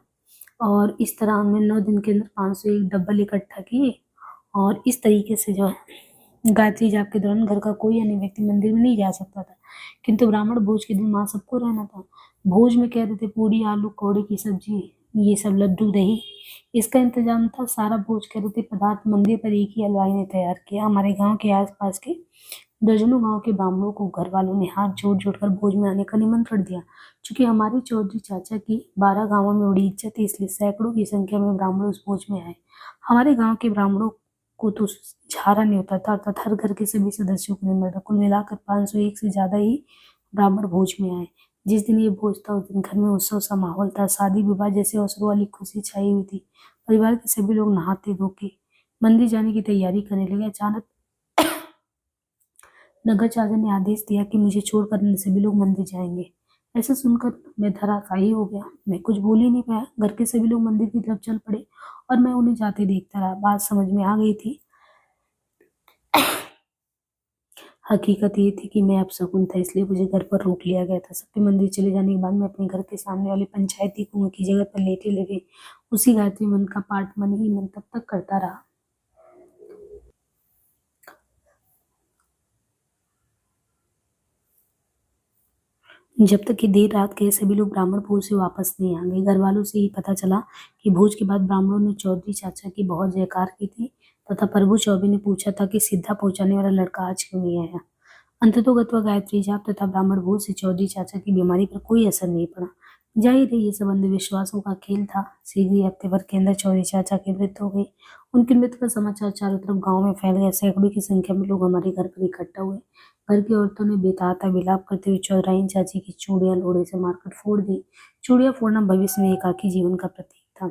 और इस तरह हमने 9 दिन के अंदर 501 डब्बल इकट्ठा किए और इस तरीके से जो है गायत्री जाप के दौरान घर का कोई अन्य व्यक्ति मंदिर में नहीं जा सकता था, किंतु ब्राह्मण भोज के दिन वहाँ सबको रहना था। भोज में कह रहे थे पूड़ी, आलू, कौड़ी की सब्जी, ये सब लड्डू, दही, इसका इंतजाम था। सारा भोज कह रहे थे पदार्थ मंदिर पर एक ही हलवाई ने तैयार किया। हमारे गांव के आसपास के दर्जनों गांव के ब्राह्मणों को घर वालों ने हाथ जोड़ जोड़कर भोज में आने का निमंत्रण दिया। चूंकि हमारे चौधरी चाचा की 12 गांवों में बड़ी इज्जत थी, इसलिए सैकड़ों की संख्या में ब्राह्मण उस भोज में आए। हमारे गांव के ब्राह्मणों को तो झारा नहीं होता था, अर्थात हर घर के सभी सदस्यों को निमंत्रण। कुल मिलाकर 501 से ज्यादा ही ब्राह्मण भोज में आए। जिस दिन ये भोज था उस दिन घर में उत्सव सा माहौल था। शादी विवाह जैसे अवसरों वाली खुशी छाई हुई थी। परिवार के सभी लोग नहाते धोके मंदिर जाने की तैयारी करने लगे। अचानक नगर चाचा ने आदेश दिया कि मुझे छोड़कर अन्य सभी लोग मंदिर जाएंगे। ऐसा सुनकर मैं धराशायी हो गया। मैं कुछ बोल ही नहीं पाया। घर के सभी लोग मंदिर की तरफ चल पड़े और मैं उन्हें जाते देखता रहा। बात समझ में आ गई थी। हकीकत ये थी कि मैं अपशकुन था, इसलिए मुझे घर पर रोक लिया गया था। सबके मंदिर चले जाने के बाद मैं अपने घर के सामने वाले पंचायती कुआं की जगह पर लेटे लगे उसी गायत्री मंत्र का पाठ मन ही मन तब तक करता रहा जब तक कि देर रात के सभी लोग ब्राह्मण भोज से वापस नहीं आ गए। घर वालों से ही पता चला कि भोज के बाद ब्राह्मणों ने चौधरी चाचा की बहुत जयकार की थी तथा प्रभु चौबे ने पूछा था कि सिद्धा पहुंचाने वाला लड़का आज क्यों नहीं आया। अंततोगत्वा गायत्री जाप तथा ब्राह्मण भोज से चौधरी चाचा की बीमारी पर कोई असर नहीं पड़ा। जाहिर है ये सब अंधविश्वासों का खेल था। शीघ्र ही हफ्ते भर के अंदर चौधरी चाचा की मृत्यु हो गई। उनकी मृत्यु का समाचार चारों तरफ गांव में फैल गया। सैकड़ों की संख्या में लोग हमारे घर पर इकट्ठा हुए। घर की औरतों ने बेताता विलाप करते हुए चौधराइन चाची की चूड़ियां लोढ़े से मारकर फोड़ दी। चूड़ियां फोड़ना भविष्य में एकाकी जीवन का प्रतीक था।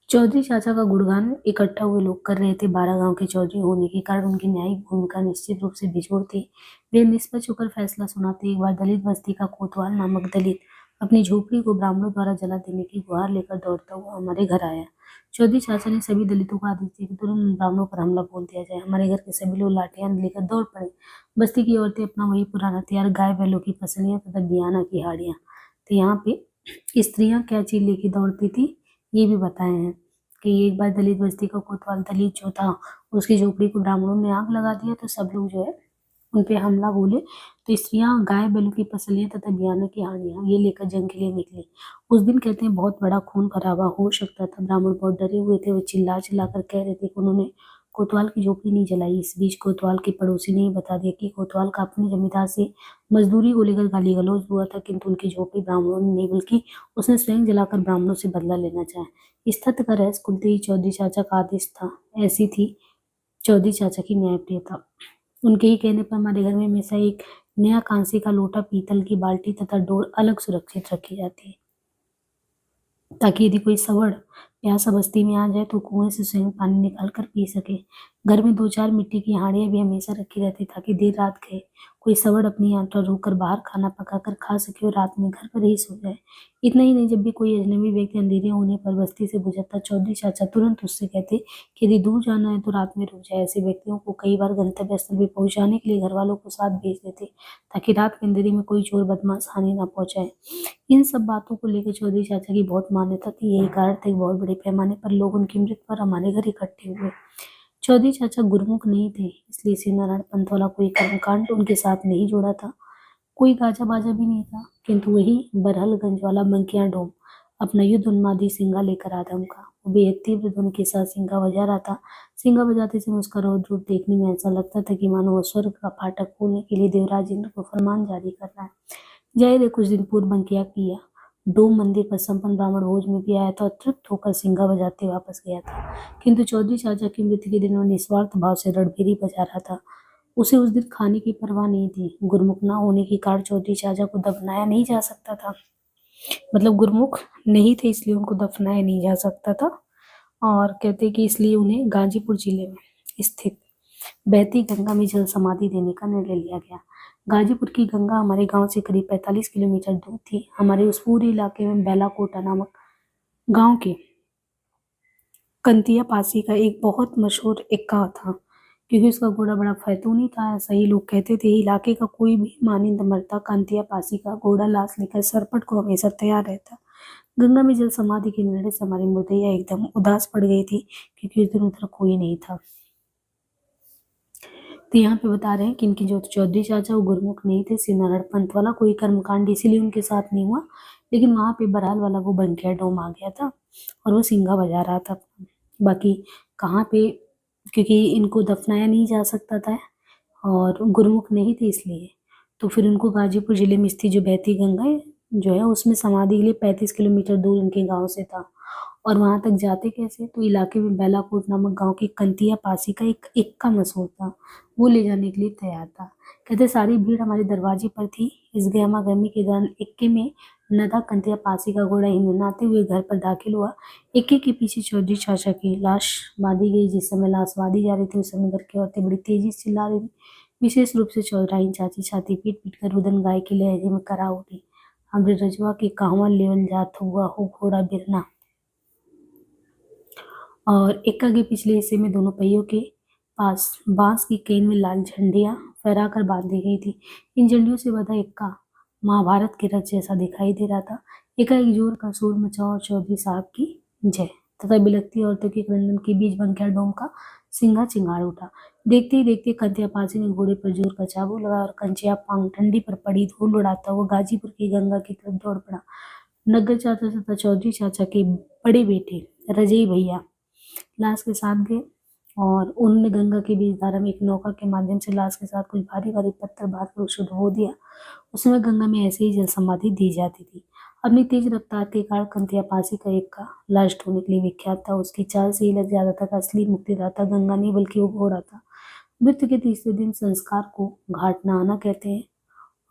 चौधरी चाचा का गुणगान इकट्ठा हुए लोग कर रहे थे। 12 गांव के चौधरी होने के कारण उनकी न्यायिक भूमिका निश्चित रूप से बेजोड़ थी। वे निष्पक्ष होकर फैसला सुनाते। एक बार दलित बस्ती का कोतवाल नामक दलित अपनी झोपड़ी को ब्राह्मणों द्वारा जला देने की गुहार लेकर दौड़ता हुआ हमारे घर आया। चौधरी चाचा ने सभी दलितों को आदेश दिया कि तुरंत उन ब्राह्मणों पर हमला बोल दिया जाए। हमारे घर के सभी लोग लाठियां लेकर दौड़ पड़े। बस्ती की औरतें अपना वही पुराना तैयार गाय बैलों की फसलियां तथा बियाना की हाड़ियां। तो यहाँ पे स्त्रियां क्या चीज लेके दौड़ती थी ये भी बताए हैं कि एक बार दलित बस्ती का कोतवाल दलित जो था उसकी झोपड़ी को ब्राह्मणों ने आग लगा दिया तो सब लोग जो है उन पे हमला बोले। तो स्त्रियां गाय बैलों की फसलियां तथा बियाने की हाड़ियां ये लेकर जंग के लिए निकली। उस दिन कहते हैं बहुत बड़ा खून खराबा हो सकता था। ब्राह्मण बहुत डरे हुए थे। वो चिल्ला चिल्ला कर कह रहे थे कि उन्होंने कोतवाल की झोपड़ी नहीं जलाई। इस बीच कोतवाल के पड़ोसी ने ही बता दिया कि कोतवाल का अपने जमींदार से मजदूरी को लेकर गाली गलौज हुआ था, किंतु उनकी झोपड़ी ब्राह्मणों ने नहीं बल्कि उसने स्वयं जलाकर ब्राह्मणों से बदला लेना चाहा। इस तथ्य का रहस्य खुलते ही चौधरी चाचा का आदेश था। ऐसी थी चौधरी चाचा की न्यायप्रियता। उनके ही कहने पर हमारे घर में हमेशा एक नया कांसे का लोटा, पीतल की बाल्टी तथा डोर अलग सुरक्षित रखी जाती है, ताकि यदि कोई सवड़ प्यासा बस्ती में आ जाए तो कुएं से स्वयं पानी निकाल कर पी सके। घर में 2-4 मिट्टी की हांडियां भी हमेशा रखी रहती ताकि देर रात गए कोई सवड़ अपनी यात्रा रोककर बाहर खाना पकाकर खा सके और रात में घर पर ही सो जाए। इतना ही नहीं, जब भी कोई अजनबी व्यक्ति अंधेरे होने पर बस्ती से गुजरता चौधरी चाचा तुरंत उससे कहते कि यदि दूर जाना है तो रात में रुक जाए। ऐसे व्यक्तियों को कई बार गंतव्य स्थल पर पहुंचाने के लिए घर वालों को साथ भेज देते ताकि रात के अंधेरे में कोई चोर बदमाश हानि न पहुंचाए। इन सब बातों को लेकर चौधरी चाचा की बहुत मान्यता थी। यही कारण था कि बहुत बड़े पैमाने पर लोग उनकी मृत्यु पर हमारे घर इकट्ठे हुए। चौधरी चाचा गुरुमुख नहीं थे, इसलिए श्री नारायण पंथ वाला कोई कर्मकांड उनके साथ नहीं जोड़ा था। कोई गाजा बाजा भी नहीं था, किंतु वही बरहलगंज वाला मंकिया डोम अपना युद्ध उन्मादी सिंगा लेकर आदम का। वो बेहद तीव्र ध्वनि के साथ सिंगा बजा रहा था। सिंगा बजाते समय उसका रौद्र रूप देखने में ऐसा लगता था कि मानो वह स्वर्ग का फाटक खोलने के लिए देवराज इंद्र को फरमान जारी कर रहा है। जाहिर है कुछ दिन पूर्व बंकिया किया डोम मंदिर पर संपन्न ब्राह्मण भोज में भी आया था और तृप्त होकर सिंगा बजाते वापस गया था। किंतु चौधरी चाचा की मृत्यु के दिन वह निस्वार्थ भाव से रणभेरी बजा रहा था। उसे उस दिन खाने की परवाह नहीं थी। गुरुमुख ना होने के कारण चौधरी चाचा को दफनाया नहीं जा सकता था। मतलब गुरुमुख नहीं थे इसलिए उनको दफनाया नहीं जा सकता था। और कहते कि इसलिए उन्हें गाजीपुर जिले में स्थित बहती गंगा में जल समाधि देने का निर्णय लिया गया। गाजीपुर की गंगा हमारे गांव से करीब 45 किलोमीटर दूर थी। हमारे उस पूरे इलाके में बेलाकोटा नामक गांव के कंतिया पासी का एक बहुत मशहूर इक्का था, क्योंकि उसका घोड़ा बड़ा फैतूनी था। ऐसा ही लोग कहते थे। इलाके का कोई भी मानिंद मर्दा कंतिया पासी का घोड़ा लाश लेकर सरपट को हमेशा तैयार रहता। गंगा में जल समाधि के निर्णय से हमारी मुर्दैया एकदम उदास पड़ गई थी, क्योंकि उस दिन उधर कोई नहीं था। तो यहाँ पे बता रहे हैं कि इनके जो चौधरी चाचा वो गुरुमुख नहीं थे। श्री नारायण पंथ वाला कोई कर्मकांड इसीलिए उनके साथ नहीं हुआ, लेकिन वहां पे बरहाल वाला वो बंकिया डोम आ गया था और वो सिंगा बजा रहा था। बाकी कहाँ पे, क्योंकि इनको दफनाया नहीं जा सकता था और गुरुमुख नहीं थे इसलिए। तो फिर उनको गाजीपुर ज़िले में स्थित जो बहती गंगा है जो है उसमें समाधि के लिए 35 किलोमीटर दूर उनके गाँव से था। और वहाँ तक जाते कैसे? तो इलाके में बेलाकोट नामक गाँव के कंतिया पासी का एक एक्का मशहूर था, वो ले जाने के लिए तैयार था। कहते सारी भीड़ हमारे दरवाजे पर थी। इस गहमा-गहमी के दौरान एक्के में नदा कंतिया पासी का घोड़ा हिनहिनाते हुए घर पर दाखिल हुआ। एक्के के पीछे चौधरी चाचा की लाश बाँधी गई। जिस समय लाश बाँधी जा रही थी उस समय घर की औरतें बड़ी तेजी से चिल्ला रही थी। विशेष रूप से चौधराइन चाची छाती पीट-पीट कर रुदन गाय के लहजे में करा उठी। हमरे रजवा के कहवा लेवल जात हुआ हो घोड़ा बिरना। और एक्का के पिछले हिस्से में दोनों पहियों के पास बांस की केन में लाल झंडियां फहराकर बांधी गई थी। इन झंडियों से बंधा एक्का महाभारत के रथ जैसा दिखाई दे रहा था। एकाएक जोर का शोर मचा और चौधरी साहब की जय तथा बिलखती औरतों के क्रंदन के बीच बंकिया डोम का सिंगा चिंगाड़ उठा। देखते ही देखते कंतिया पासी ने घोड़े पर जोर का चाबू लगाया और कंचिया पांग ठंडी पर पड़ी धूल उड़ाता हुआ गाजीपुर की गंगा की तरफ दौड़ पड़ा। नग्गर चाचा तथा चौधरी चाचा के बड़े बेटे रजई भैया लाश के साथ गए और उन्होंने गंगा के बीच धारा में एक नौका के माध्यम से लाश के साथ कुछ भारी भारी पत्थर बांध कर उसे डुबो दिया। उस समय गंगा में ऐसे ही जल समाधि दी जाती थी। अपनी तेज रफ्तार के कारण कंतिया पासी का एक का लाश ढूंढने के लिए विख्यात था। उसकी चाल से ही लग जाता था कि असली मुक्तिदाता गंगा नहीं बल्कि वो घोड़ा था। मृत्यु के तीसरे दिन संस्कार को घाट नहाना कहते हैं।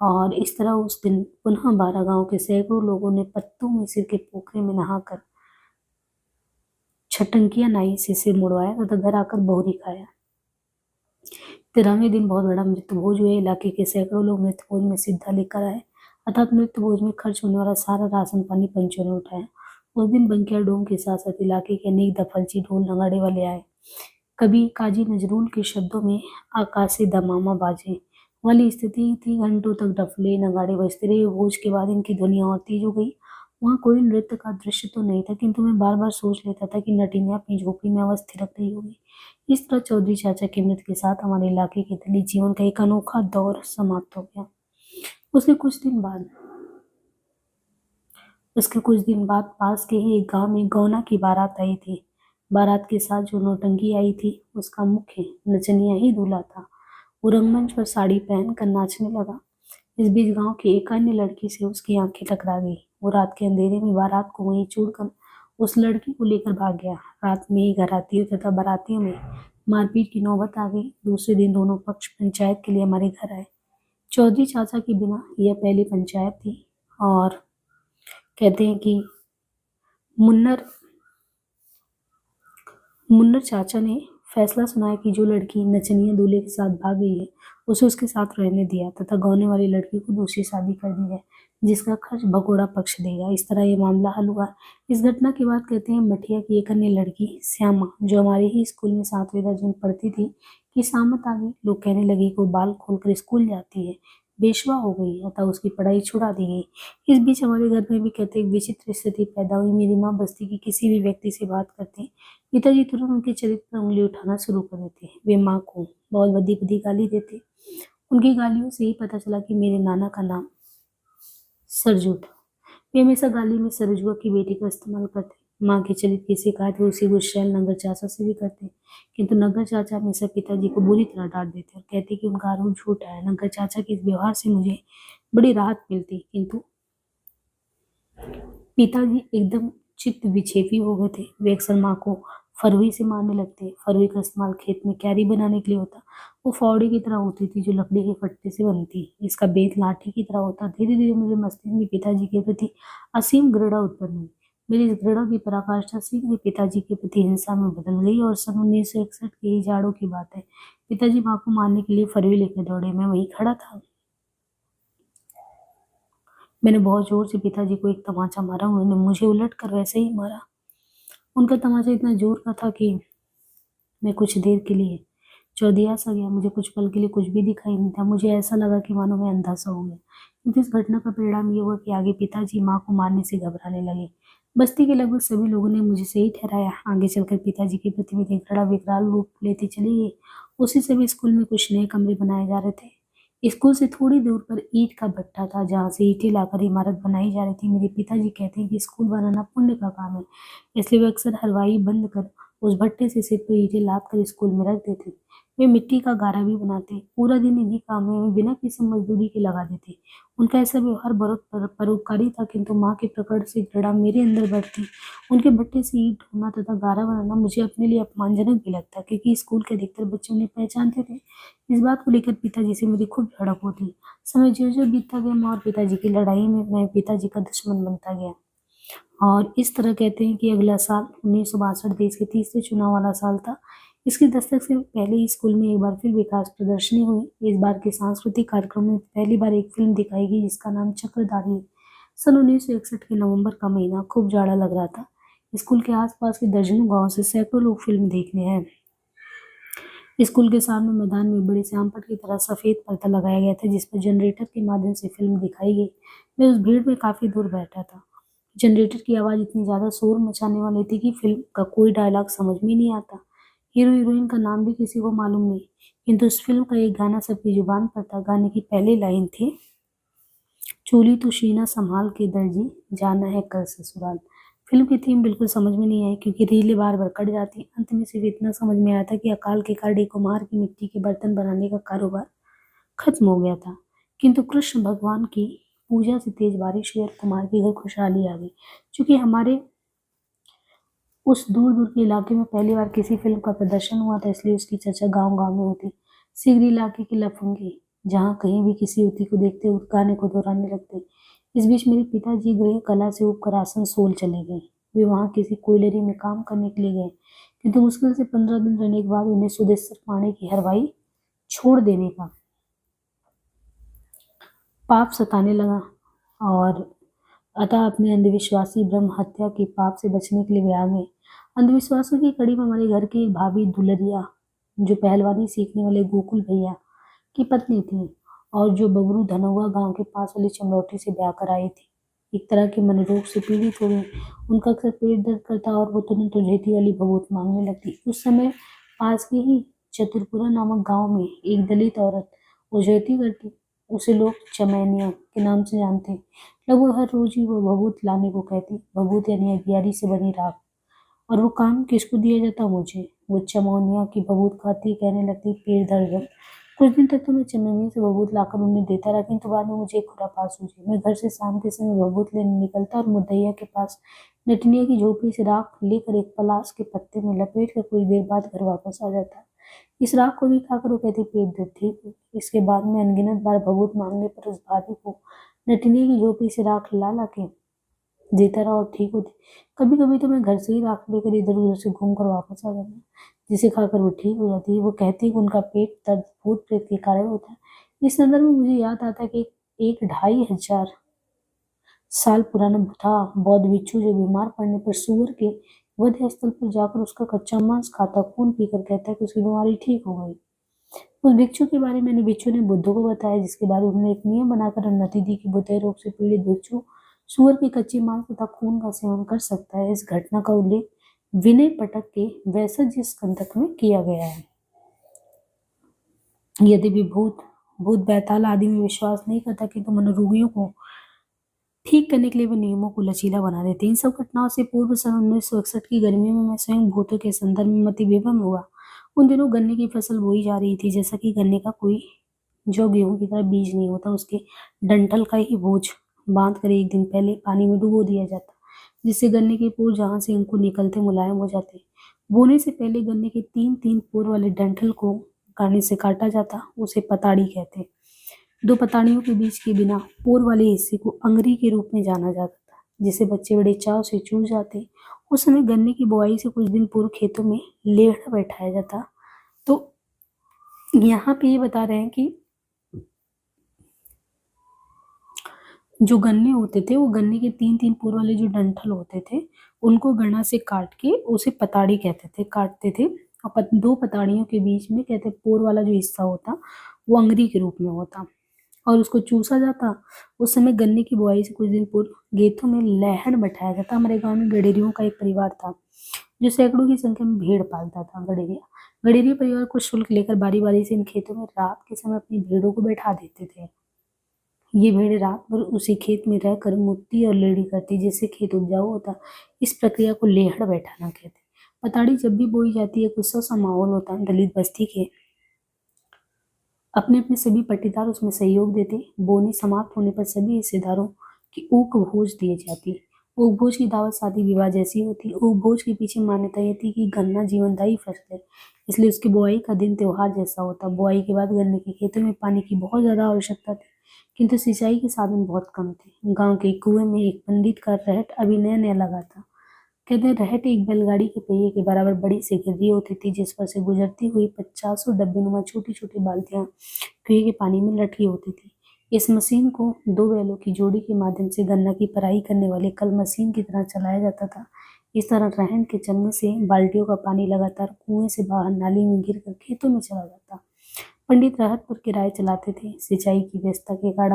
और इस तरह उस दिन पुनः 12 गांव के सैकड़ों लोगों ने पत्तों में सिर के पोखरे में नहाकर छटंकिया नाई से सिर मुड़वाया तथा घर आकर बहुरी खाया। 13वें दिन बहुत बड़ा मृत्यु भोज हुए। इलाके के सैकड़ों लोग मृत्यु भोज में सिद्धा लेकर आए। अर्थात मृत्यु भोज में खर्च होने वाला सारा राशन पानी पंचों ने उठाया। उस दिन बंकिया डोम के साथ साथ इलाके के अनेक दफलची ढोल नगाड़े वाले आए। कभी काजी नजरूल के शब्दों में आकाशे दमामा बाजे वाली स्थिति थी। घंटों तक डफले नगाड़े बजते रहे। भोज के बाद इनकी ध्वनियां और तेज हो गई। वहाँ कोई नृत्य का दृश्य तो नहीं था किंतु मैं बार बार सोच लेता था कि नटिनिया अपनी झोपड़ी में अवस्थित रख रही होगी। इस तरह चौधरी चाचा की मृत्यु के साथ हमारे इलाके के दलित जीवन का एक अनोखा दौर समाप्त हो गया। उसके कुछ दिन बाद उसके कुछ दिन बाद पास के ही एक गांव में गौना की बारात आई थी। बारात के साथ जो नौटंकी आई थी उसका मुख्य नचनिया ही दूल्हा था। वो रंगमंच पर साड़ी पहनकर नाचने लगा। इस बीच गांव की एक अन्य लड़की से उसकी आंखें टकरा गई। वो रात के अंधेरे में बारात को वहीं छोड़कर उस लड़की को लेकर भाग गया। रात में ही घरातियों तथा बारातियों में मारपीट की नौबत आ गई। दूसरे दिन दोनों पक्ष पंचायत के लिए हमारे घर आए। चौधरी चाचा के बिना यह पहली पंचायत थी। और कहते हैं कि मुन्नर मुन्नर चाचा ने फैसला सुनाया कि जो लड़की नचनिया दूल्हे के साथ भाग गई है उसे उसके साथ रहने दिया तथा गौने वाली लड़की को दूसरी शादी कर दी है जिसका खर्च भगोड़ा पक्ष देगा। इस तरह ये मामला हल हुआ। इस घटना के बाद कहते हैं मठिया की एक अन्य लड़की श्यामा जो हमारे ही स्कूल में 7वीं दर्जे में पढ़ती थी कि सामत आ गई। लोग कहने लगे कि वो बाल खोलकर स्कूल जाती है, बेशवा हो गई अतः उसकी पढ़ाई छुड़ा दी गई। इस बीच हमारे घर में भी कहते एक विचित्र स्थिति पैदा हुई। मेरी माँ बस्ती की किसी भी व्यक्ति से बात करते पिताजी तुरंत उनके चरित्र पर उंगली उठाना शुरू कर देते। वे माँ को बहुत बदी बदी गाली देते। उनकी गालियों से ही पता चला कि मेरे नाना का नाम सरजू था। वे हमेशा गाली में सरजुआ की बेटी का इस्तेमाल करते। माँ के चरित्र की शिकायत वे उसी गुस्सैल नगर चाचा से भी करते किंतु नगर चाचा हमेशा पिताजी को बुरी तरह डांट देते और कहते कि उनका आरोप झूठा है। नगर चाचा के इस व्यवहार से मुझे बड़ी राहत मिलती किंतु पिताजी एकदम चित्त विक्षेपी हो गए थे। वे अक्सर माँ को फरुई से मारने लगते। फरुई का इस्तेमाल खेत में क्यारी बनाने के लिए होता। वो फावड़े की तरह होती थी जो लकड़ी के फट्टे से बनती। इसका बेंत लाठी की तरह होता। धीरे धीरे मुझे मस्तिष्क में पिताजी के प्रति असीम घृणा उत्पन्न हुई। मेरी इस घृणा की पराकाष्ठा शीघ्र पिताजी के प्रति हिंसा में बदल गई और सन 1961 के ही जाड़ों की बात है। पिताजी माँ को मारने के लिए फरुई लेकर दौड़े। मैं वहीं खड़ा था। मैंने बहुत जोर से पिताजी को एक तमाचा मारा। उन्होंने मुझे उलट कर वैसे ही मारा। उनका तमाचा इतना जोर का था कि मैं कुछ देर के लिए चौधिया सा गया। मुझे कुछ पल के लिए कुछ भी दिखाई नहीं था। मुझे ऐसा लगा कि मानो मैं अंधा सा हो गया। किंतु इस घटना का परिणाम ये हुआ कि आगे पिताजी माँ को मारने से घबराने लगे। बस्ती के लगभग सभी लोगों ने मुझे सही ठहराया। आगे चलकर पिताजी की प्रति मेरी घृणा विकराल रूप लेती चली गई। उसी समय स्कूल में कुछ नए कमरे बनाए जा रहे थे। स्कूल से थोड़ी दूर पर ईंट का भट्टा था जहाँ से ईंटें लाकर इमारत बनाई जा रही थी। मेरे पिताजी कहते हैं कि स्कूल बनाना पुण्य का काम है, इसलिए वे अक्सर हलवाई बंद कर उस भट्टे से सिर पर ईंटें लाद कर स्कूल में रख देते। वे मिट्टी का गारा भी बनाते, पूरा दिन इन्हीं कामों में बिना किसी मजदूरी के लगा देते। उनका ऐसा व्यवहार बहुत परोपकारी था, किंतु माँ की प्रकट से घृणा मेरे अंदर बढ़ती। उनके भट्टे से ईंट ढोना तथा गारा बनाना मुझे अपने लिए अपमानजनक भी लगता, क्योंकि स्कूल के अधिकतर बच्चे उन्हें पहचानते थे। इस बात को लेकर पिताजी से मेरी खूब झड़प होती। समय ज्यों-ज्यों बीतता गया, माँ और पिताजी की लड़ाई में मैं पिताजी का दुश्मन बनता गया। और इस तरह कहते हैं कि अगला साल 1962 देश के तीसरे चुनाव वाला साल था। इसकी दस्तक से पहले ही स्कूल में एक बार फिर विकास प्रदर्शनी हुई। इस बार के सांस्कृतिक कार्यक्रम में पहली बार एक फिल्म दिखाई गई जिसका नाम चक्रधारी है। सन 1961 के नवंबर का महीना खूब जाड़ा लग रहा था। स्कूल के आसपास के दर्जनों गांव से सैकड़ों लोग फिल्म देखने आए। स्कूल के सामने मैदान में बड़े से आमपट की तरह सफेद पर्दा लगाया गया था, जिस पर जनरेटर के माध्यम से फिल्म दिखाई गई। मैं उस भीड़ में काफी दूर बैठा था। जनरेटर की आवाज इतनी ज्यादा शोर मचाने वाली थी कि फिल्म का कोई डायलॉग समझ में नहीं आता। हीरो हीरोइन का नाम भी किसी को मालूम नहीं, किंतु उस फिल्म का एक गाना सबकी जुबान पर था। गाने की पहली लाइन थी, चोली तो शीना संभाल के दर्जी, जाना है कल ससुराल। फिल्म की थीम बिल्कुल समझ में नहीं आई, क्योंकि रीलें बार बार कट जाती। अंत में सिर्फ इतना समझ में आया था कि अकाल के कारण कुम्हार की मिट्टी के बर्तन बनाने का कारोबार खत्म हो गया था। किंतु कृष्ण भगवान की पूजा से तेज बारिश हुई और कुमार के घर खुशहाली आ गई। चूंकि हमारे उस दूर दूर के इलाके में पहली बार किसी फिल्म का प्रदर्शन हुआ था, इसलिए उसकी चर्चा गांव गांव में होती। शीघ्र इलाके के लफंगे जहाँ कहीं भी किसी युवती को देखते उस गाने को दोहराने लगते। इस बीच मेरे पिताजी गृह कला से उपकर आसनसोल चले गए। वे वहाँ किसी कोयलरी में काम करने के लिए गए, किंतु मुश्किल से 15 दिन रहने के बाद उन्हें सुदेश्वर पाने की हरवाई छोड़ देने का पाप सताने लगा, और अतः अपने अंधविश्वासी ब्रह्म हत्या के पाप से बचने के लिए वे आ गए। अंधविश्वासों की कड़ी में हमारे घर की एक भाभी दुलरिया, जो पहलवानी सीखने वाले गोकुल भैया की पत्नी थी और जो बबरू धनौआ गांव के पास वाली चमरौटी से ब्याह कर आई थी, एक तरह के मनोरोग से पीड़ित हो गई। उनका अक्सर पेट दर्द करता और वो तुरंत उजेती वाली भभूत मांगने लगती। उस समय पास के ही चतुरपुरा नामक गांव में एक दलित औरत उजेती करती। उसे लोग चमैनिया के नाम से जानते। लगभग हर रोज ही वो भभूत लाने को कहती। भभूत यानी अगियारी से बनी राख। और वो काम किसको दिया जाता? मुझे। वो चमोनिया की भभूत खाती, कहने लगती, पेट दर्द है। कुछ दिन तक तो मैं चमोनिया से भभूत लाकर उन्हें देता रहा, किंतु बाद में मुझे एक खुरापात सूझी। मैं घर से शाम के समय भभूत लेने निकलता और मुदैया के पास नटनिया की झोपड़ी से राख लेकर एक पलाश के पत्ते में लपेट कर कुछ देर बाद घर वापस आ जाता। इस राख को भी खाकर वो कहती, पेट दर्द ठीक हो। इसके बाद में अनगिनत बार भभूत मांगने पर उस भाभी को नटनिया की झोपड़ी से राख ला ला के देता रहा और ठीक होती। कभी कभी तो मैं घर से ही राख लेकर इधर उधर से घूम कर वापस आ जाता, जिसे खाकर वो ठीक हो जाती है। वो कहती है कि उनका पेट दर्द भूत प्रेत के कारण होता है। इस संदर्भ में मुझे याद आता है कि एक 2500 साल पुराना था बौद्ध भिक्षु, जो बीमार पड़ने पर सूअर के वध स्थल पर जाकर उसका कच्चा मांस खाता, खून पीकर कहता है कि उसकी बीमारी ठीक हो गई। उस भिक्षु के बारे में भिक्षु ने बुद्ध को बताया, जिसके बाद उन्होंने एक नियम बनाकर अनुमति दी कि बुद्धे रोग से पीड़ित भिक्षु सूअर के कच्चे मांस तथा खून का सेवन कर सकता है। इस घटना का उल्लेख विनय पटक के वैसज्य स्कंधक में किया गया है। यद्यपि भूत भूत बैताल आदि में विश्वास नहीं करता, किंतु मनोरोगियों को ठीक करने के लिए वे नियमों को लचीला बना देते हैं। इन सब घटनाओं से पूर्व सन 1961 की गर्मियों में मैं स्वयं भूतों के संदर्भ में मति विभ्रम हुआ। उन दिनों गन्ने की फसल बोई जा रही थी। जैसा कि गन्ने का कोई जो गेहूं की तरह बीज नहीं होता, उसके डंठल का ही बोझ बांध कर एक दिन पहले पानी में डुबो दिया जाता, जिससे गन्ने के पोर जहां से अंकुर निकलते मुलायम हो जाते। बोने से पहले गन्ने के 3-3 पोर वाले डंठल को गाने से काटा जाता, उसे पताड़ी कहते। दो पताड़ियों के बीच के बिना पोर वाले हिस्से को अंगरी के रूप में जाना जाता था, जिसे बच्चे बड़े चाव से चूस जाते। उस समय गन्ने की बुआई से कुछ दिन पूर्व खेतों में लेढ़ा बैठाया जाता। तो यहाँ पे ये बता रहे हैं कि जो गन्ने होते थे, वो गन्ने के 3-3 पोर वाले जो डंठल होते थे, उनको गणा से काट के उसे पताड़ी कहते थे, काटते थे। और दो पताड़ियों के बीच में कहते पोर वाला जो हिस्सा होता, वो अंगरी के रूप में होता और उसको चूसा जाता। उस समय गन्ने की बुआई से कुछ दिन पूर्व खेतों में लहड़ बैठाया जाता। हमारे गांव में गडेरियों का एक परिवार था, जो सैकड़ों की संख्या में भेड़ पालता था। गडेरिया परिवार कुछ शुल्क लेकर बारी बारी से इन खेतों में रात के समय अपनी भेड़ों को बैठा देते थे। ये भेड़ रात भर उसी खेत में रहकर मुत्ती और लेड़ी करती, जिससे खेत उपजाऊ होता। इस प्रक्रिया को लेहड़ बैठाना कहते हैं। पताड़ी जब भी बोई जाती है, गुस्सा सा माहौल होता। दलित बस्ती के अपने अपने सभी पट्टीदार उसमें सहयोग देते। बोनी समाप्त होने पर सभी हिस्सेदारों की ऊक भोज दी जाती। ऊक भोज की दावत शादी विवाह जैसी होती। ऊक भोज के पीछे मान्यता ये थी कि गन्ना जीवनदायी फसल है, इसलिए उसकी बुआई का दिन त्योहार जैसा होता। बुआई के बाद गन्ने के खेतों में पानी की बहुत ज्यादा आवश्यकता थी, किंतु सिंचाई के साधन बहुत कम थे। गांव के कुएं में एक पंडित का रहट अभी नया नया लगा था। कहते हैं रहट एक बैलगाड़ी के पहिए के बराबर बड़ी सी गद्दी होती थी, जिस पर से गुजरती हुई 50 डब्बे नुमा छोटी छोटी बाल्टियां कुएं के पानी में लटकी होती थी। इस मशीन को दो बैलों की जोड़ी के माध्यम से गन्ना की पराई करने वाले कल मशीन की तरह चलाया जाता था। इस तरह रहन के चलने से बाल्टियों का पानी लगातार कुएं से बाहर नाली में गिरकर खेतों में चला जाता। पंडित राहत पर किराए चलाते थे। सिंचाई की व्यवस्था के कारण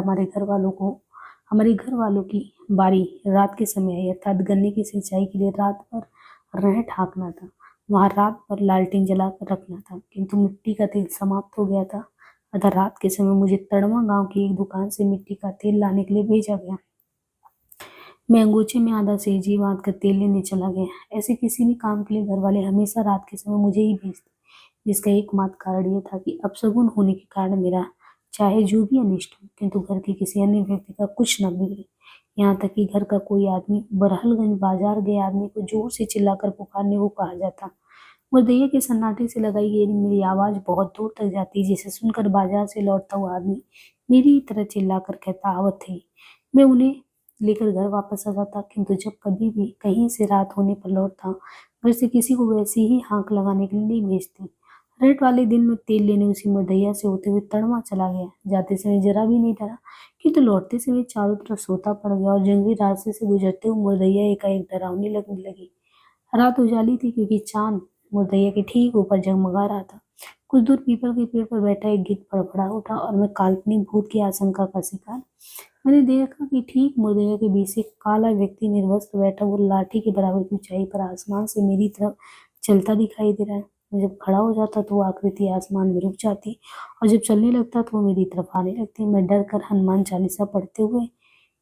हमारे घर वालों की बारी रात के समय आई, अर्थात गन्ने की सिंचाई के लिए रात भर रहट हाँकना था। वहां रात भर लालटेन जलाकर रखना था, किंतु मिट्टी का तेल समाप्त हो गया था। अतः रात के समय मुझे तड़वा गांव की एक दुकान से मिट्टी का तेल लाने के लिए भेजा गया। मैं अंगोछे में आधा सेजी बांध कर तेल लेने चला गया। ऐसे किसी भी काम के लिए घर वाले हमेशा रात के समय मुझे ही भेजते, जिसका एकमात्र कारण यह था कि अपशगुन होने के कारण मेरा चाहे जो भी अनिष्ट हो, किंतु घर के किसी अन्य व्यक्ति का कुछ न बिगड़े। यहाँ तक कि घर का कोई आदमी बरहलगंज बाजार गए आदमी को जोर से चिल्लाकर पुकारने को कहा जाता। मुरदैया के सन्नाटे से लगाई गई मेरी आवाज बहुत दूर तक जाती, जिसे सुनकर बाजार से लौटता हुआ आदमी मेरी ही तरह चिल्लाकर कहता, आवत है। मैं उन्हें लेकर घर वापस आ जाता, किंतु जब कभी भी कहीं से रात होने पर लौटता, घर से किसी को वैसे ही हाँक लगाने के लिए नहीं भेजती। रेट वाले दिन में तेल लेने उसी मुरदैया से होते हुए तड़वा चला गया। जाते समय जरा भी नहीं डरा, किंतु लौटते समय चारों तरफ सोता पड़ गया और जंगली रास्ते से गुजरते हुए मुरदैया एकाएक डरावनी लगने लगी। रात उजाली थी, क्योंकि चांद मुरदैया के ठीक ऊपर जगमगा रहा था। कुछ दूर पीपल के पेड़ पर बैठा एक गिद्ध फड़फड़ा उठा और मैं काल्पनिक भूत की आशंका का शिकार। मैंने देखा कि ठीक मुरदैया के बीच से एक काला व्यक्ति निर्वस्त्र बैठा, वो लाठी के बराबर की ऊंचाई पर आसमान से मेरी तरफ चलता दिखाई दे रहा है। मैं जब खड़ा हो जाता तो वो आकृति आसमान में रुक जाती, और जब चलने लगता तो वो मेरी तरफ आने लगती। मैं डर कर हनुमान चालीसा पढ़ते हुए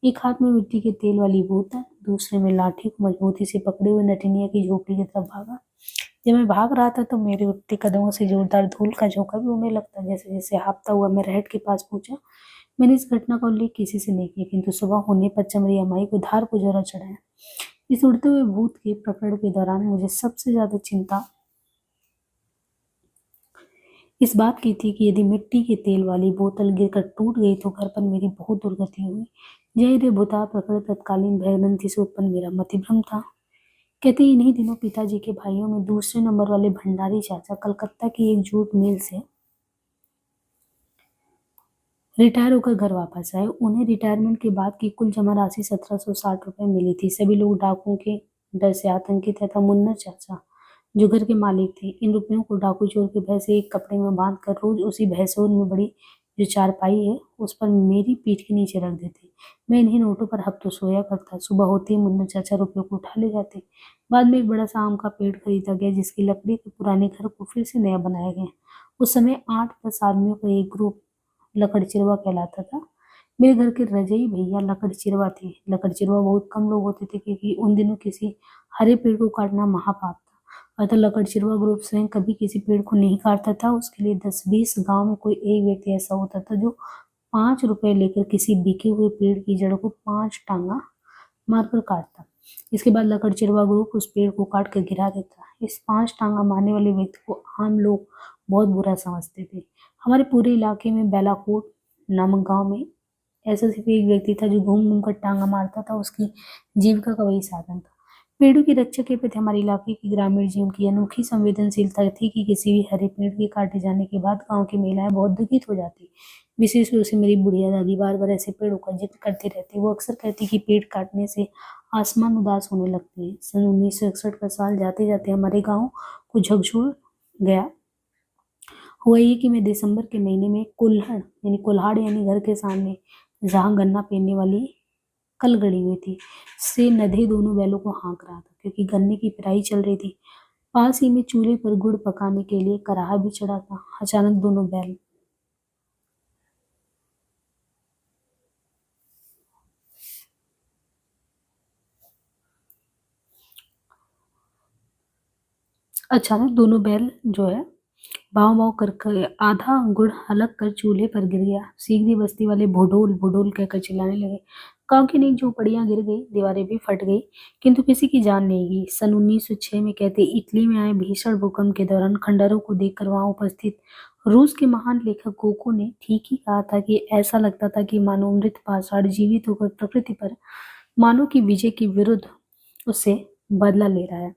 एक हाथ में मिट्टी के तेल वाली बोतल, दूसरे में लाठी को मजबूती से पकड़े हुए नटनिया की झोपड़ी की तरफ भागा। जब मैं भाग रहा था तो मेरे उठते कदमों से जोरदार धूल का झोंका भी उड़ने लगता। जैसे जैसे हाँफता हुआ मैं रहट के पास पहुंचा। मैंने इस घटना का उल्लेख किसी से नहीं किया, किंतु सुबह होने पर चमड़ी अमाई को धार को जोरा चढ़ाया। इस उड़ते हुए भूत के प्रकरण के दौरान मुझे सबसे ज्यादा चिंता इस बात की थी कि यदि मिट्टी के तेल वाली बोतल गिरकर टूट गई तो घर पर मेरी बहुत दुर्गति हुई। जय रे भूता प्रकरण तत्कालीन भयग्रंथि से उत्पन्न मेरा मतिभ्रम था। कहते ही इन्हीं दिनों पिताजी के भाइयों में दूसरे नंबर वाले भंडारी चाचा कलकत्ता की एक जूट मिल से रिटायर होकर घर वापस आए। उन्हें रिटायरमेंट के बाद की कुल जमा राशि 1760 रुपये मिली थी। सभी लोग डाकुओं के डर से आतंकित थे, तथा मुन्नर चाचा जो घर के मालिक थे, इन रुपयों को डाकू चोर के भय से एक कपड़े में बांध कर रोज उसी भैंसोर में बड़ी जो चारपाई है उस पर मेरी पीठ के नीचे रख देते। मैं इन्हीं नोटों पर हफ्तों सोया करता। सुबह होते ही मुन्नर चाचा रुपयों को उठा ले जाते। बाद में एक बड़ा सा आम का पेड़ खरीदा गया, जिसकी लकड़ी के पुराने घर को फिर से नया बनाया गया। उस समय 8-10 आदमियों का एक ग्रुप लकड़चिरवा कहलाता था। मेरे घर के रजई भैया लकड़चिरवा थे। लकड़चिरवा बहुत कम लोग होते थे, क्योंकि उन दिनों किसी हरे पेड़ को काटना महापाप था। अतः लकड़चिरवा ग्रुप स्वयं कभी किसी पेड़ को नहीं काटता था। उसके लिए 10-20 गांव में कोई एक व्यक्ति ऐसा होता था जो 5 रुपए लेकर किसी बिके हुए पेड़ की जड़ को 5 टांगा मारकर काटता। इसके बाद लकड़चिरवा ग्रुप उस पेड़ को काट कर गिरा देता। इस 5 टांगा मारने वाले व्यक्ति को आम लोग बहुत बुरा समझते थे। हमारे पूरे इलाके में बेलाकोट नामक गांव में ऐसा सिर्फ एक व्यक्ति था जो घूम घूम कर टांगा मारता था। उसकी जीविका का वही साधन था। पेड़ों की रक्षा के प्रति हमारे इलाके की ग्रामीण जीवन की अनोखी संवेदनशीलता थी कि किसी भी हरे पेड़ के काटे जाने के बाद गांव की महिलाएं बहुत दुखित हो जाती। विशेष रूप से मेरी बुढ़िया दादी बार बार ऐसे पेड़ों का जिक्र करती रहती। वो अक्सर कहती कि पेड़ काटने से आसमान उदास होने लगते हैं। सन 1961 का साल जाते जाते हमारे गांव को झकझोर गया। हुआ ये कि मैं दिसंबर के महीने में कुल्हाड़ यानी घर के सामने जहाँ गन्ना पेरने वाली कल गड़ी हुई थी से नधे दोनों बैलों को हाँक रहा था, क्योंकि गन्ने की पिराई चल रही थी। पास ही में चूल्हे पर गुड़ पकाने के लिए कराहा भी चढ़ा था। अचानक दोनों बैल अचानक दोनों बैल जो है भाव भाव कर आधा गुड़ हलक कर चूल्हे पर गिर गया। सीगरी बस्ती वाले भुडोल भुडोल कहकर चिल्लाने लगे। गांव की अनेक झोपड़ियां गिर गई, दीवारें भी फट गई, किंतु किसी की जान नहीं गई। सन 1906 में कहते इटली में आए भीषण भूकंप के दौरान खंडरों को देखकर वहां उपस्थित रूस के महान लेखक गोको ने ठीक ही कहा था कि ऐसा लगता था कि मानो मृत पाषाण जीवित होकर प्रकृति पर मानव की विजय के विरुद्ध उससे बदला ले रहा है।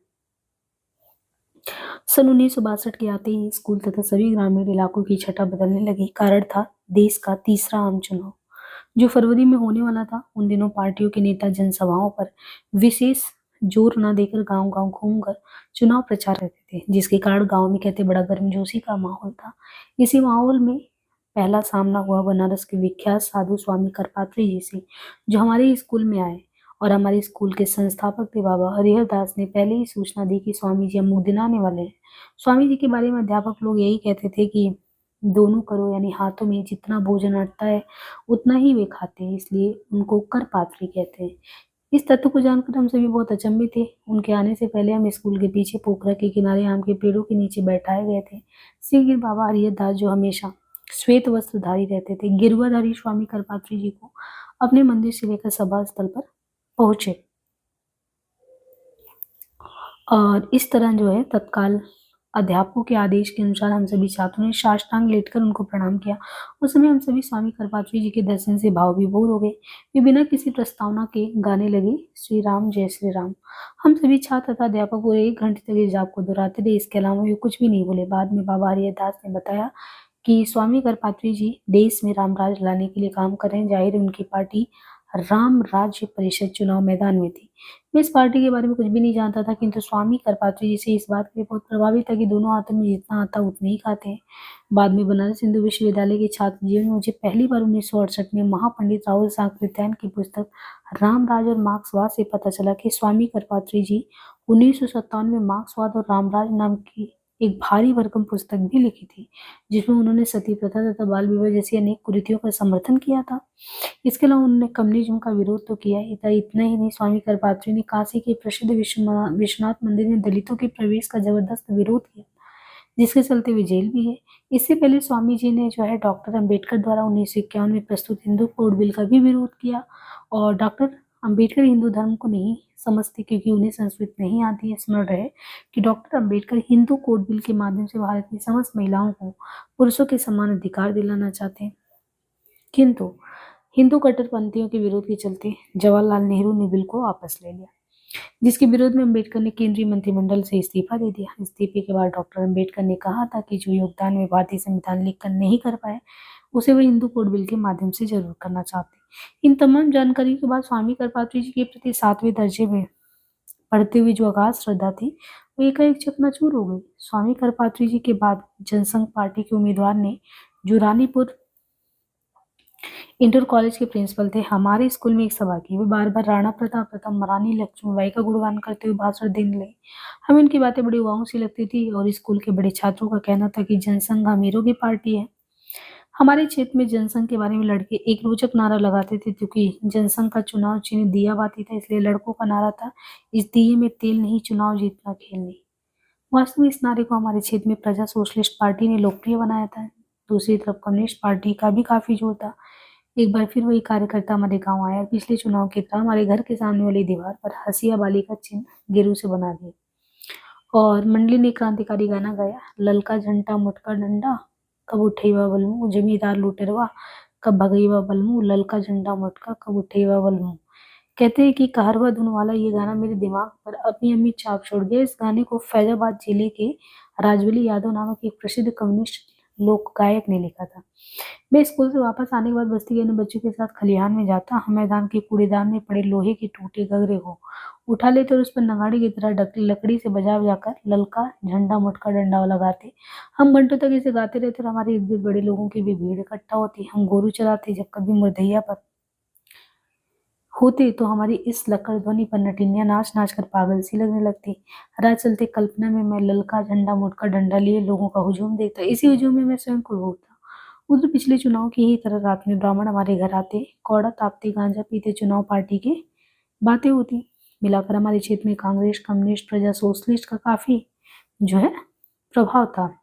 सन 1962 के आते ही स्कूल तथा सभी ग्रामीण इलाकों की छटा बदलने लगी। कारण था देश का तीसरा आम चुनाव, जो फरवरी में होने वाला था। उन दिनों पार्टियों के नेता जनसभाओं पर विशेष जोर न देकर गांव-गांव घूमकर चुनाव प्रचार करते थे, जिसके कारण गांव में कहते बड़ा गर्मजोशी का माहौल था। इसी माहौल में पहला सामना हुआ बनारस के विख्यात साधु स्वामी करपात्री जी से, जो हमारे स्कूल में आए और हमारे स्कूल के संस्थापक थे। बाबा हरिहर दास ने पहले ही सूचना दी कि स्वामी जी अमुक दिन आने वाले हैं। स्वामी जी के बारे में अध्यापक लोग यही कहते थे कि दोनों करो, यानी हाथों में जितना भोजन अटता है उतना ही वे खाते हैं, इसलिए उनको करपात्री कहते हैं। इस तथ्य को जानकर हम सभी बहुत अचंभित थे। उनके आने से पहले हम स्कूल के पीछे पोखरा के किनारे आम के पेड़ों के नीचे बैठाए गए थे। श्री बाबा हरिहर दास, जो हमेशा श्वेत वस्त्रधारी रहते थे, गिरुआधारी स्वामी करपात्री जी को अपने मंदिर से लेकर सभा स्थल पर पहुंचे और इस तरह जो है तत्काल अध्यापकों के आदेश के अनुसार हम सभी छात्रों ने साष्टांग लेटकर उनको प्रणाम किया। उस समय हम सभी स्वामी करपात्री जी के दर्शन से भाव विभोर हो गए। वे बिना किसी प्रस्तावना के गाने लगे, श्री राम जय श्री राम। हम सभी छात्र तथा अध्यापक पूरे 1 घंटे तक इस जाप को दोहराते रहे। इसके अलावा वे कुछ भी नहीं बोले। बाद में बाबा हरिहर दास ने बताया कि स्वामी करपात्री जी देश में रामराज लाने के लिए काम कर रहे हैं। जाहिर है उनकी पार्टी राम राज्य परिषद चुनाव मैदान में थी। मैं इस पार्टी के बारे में कुछ भी नहीं जानता था, किंतु स्वामी करपात्री जी से इस बात के लिए बहुत प्रभावित था कि दोनों हाथों में जितना आता उतना ही खाते हैं। बाद में बनारस हिंदू विश्वविद्यालय के छात्र जीवन में मुझे पहली बार 1968 में महापंडित राहुल सांकृत्यायन की पुस्तक रामराज और मार्क्सवाद से पता चला कि स्वामी करपात्री जी 1957 में मार्क्सवाद और रामराज नाम की एक भारी भरकम पुस्तक भी लिखी थी, जिसमें उन्होंने सती प्रथा तथा बाल विवाह जैसी अनेक कुरीतियों का समर्थन किया था। इसके अलावा उन्होंने कम्युनिज्म का विरोध तो किया ही था। इतना ही नहीं, स्वामी करपात्री ने काशी के प्रसिद्ध विश्वनाथ मंदिर में दलितों के प्रवेश का जबरदस्त विरोध किया, जिसके चलते वे जेल भी है। इससे पहले स्वामी जी ने जो है डॉक्टर अंबेडकर द्वारा 1951 में प्रस्तुत हिंदू कोड बिल का भी विरोध किया। और डॉक्टर अंबेडकर हिंदू धर्म को नहीं समझते, क्योंकि उन्हें संस्कृत नहीं आती है। स्मरण रहे कि doctor Ambedkar Hindu code bill के माध्यम से भारत की समस्त महिलाओं को पुरुषों के समान अधिकार दिलाना चाहते हैं, किंतु हिंदू कट्टरपंथियों के विरोध के चलते जवाहरलाल नेहरू ने बिल को वापस ले लिया, जिसके विरोध में अंबेडकर ने केंद्रीय मंत्रिमंडल से इस्तीफा दे दिया। इस्तीफे के बाद डॉक्टर अंबेडकर ने कहा था कि जो योगदान वे भारतीय संविधान लिखकर नहीं कर पाए, उसे वे हिंदू कोड बिल के माध्यम से जरूर करना चाहते। इन तमाम जानकारी के बाद स्वामी करपात्री जी के प्रति 7वें दर्जे में पढ़ते हुए जो अगाध श्रद्धा थी, वो एकाएक चकनाचूर हो गई। स्वामी करपात्री जी के बाद जनसंघ पार्टी के उम्मीदवार ने, जो रानीपुर इंटर कॉलेज के प्रिंसिपल थे, हमारे स्कूल में एक सभा की। वे बार बार राणा प्रताप तथा महारानी लक्ष्मीबाई का गुणगान करते हुए भाषण देने लगे। हमें उनकी बातें बड़ी उबाऊ सी लगती थी और स्कूल के बड़े छात्रों का कहना था कि जनसंघ अमीरों की पार्टी है। हमारे क्षेत्र में जनसंघ के बारे में लड़के एक रोचक नारा लगाते थे, क्योंकि जनसंघ का चुनाव चिन्ह दिया बाती था, इसलिए लड़कों का नारा था, इस दिए में तेल नहीं, चुनाव जीतना खेल नहीं। वास्तव में इस नारे को हमारे क्षेत्र में प्रजा सोशलिस्ट पार्टी ने लोकप्रिय बनाया था। दूसरी तरफ कम्युनिस्ट पार्टी का भी काफी जोर था। एक बार फिर वही कार्यकर्ता हमारे गांव आया और पिछले चुनाव की तरह हमारे घर के सामने वाली दीवार पर हसिया बाली का चिन्ह गेरू से बना दिया और मंडली ने क्रांतिकारी गाना गाया, ललका झंडा मुटका डंडा, कब उठेवा बलमू, जमींदार लुटेरवा, कब भगईवा बलमू, ललका झंडा मुटका, कब उठेवा बलमू। कहते हैं कि कहरवा धुन वाला ये गाना मेरे दिमाग पर अपनी अमिट छाप छोड़ गया। इस गाने को फैजाबाद जिले के राजवली यादव नामक एक प्रसिद्ध कम्युनिस्ट लोक गायक ने लिखा था। मैं स्कूल से वापस आने के बाद बस्ती के अन्य बच्चों के साथ खलिहान में जाता। हम मैदान के कूड़ेदान में पड़े लोहे के टूटे गगरे को उठा लेते और उस पर नगाड़े की तरह लकड़ी से बजा बजाकर ललका झंडा मुटका डंडा लगाते। हम घंटों तक इसे गाते रहते और हमारे इर्द गिर्द बड़े लोगों की भी भीड़ इकट्ठा होती। हम गोरू चराते, जब कभी मुरदैया पर होते तो हमारी इस लकड़ ध्वनि पर नटिनियां नाच नाच कर पागल सी लगने लगती। राह चलते कल्पना में मैं ललका झंडा मुटका डंडा लिए लोगों का हुजूम देखता। इसी हुजूम में मैं स्वयं को डूबता। उधर पिछले चुनाव की ही तरह रात में ब्राह्मण हमारे घर आते, कौड़ा तापते, गांजा पीते, चुनाव पार्टी की बातें होती। मिलाकर हमारे क्षेत्र में कांग्रेस, कम्युनिस्ट, प्रजा सोशलिस्ट का काफी जो है प्रभाव था।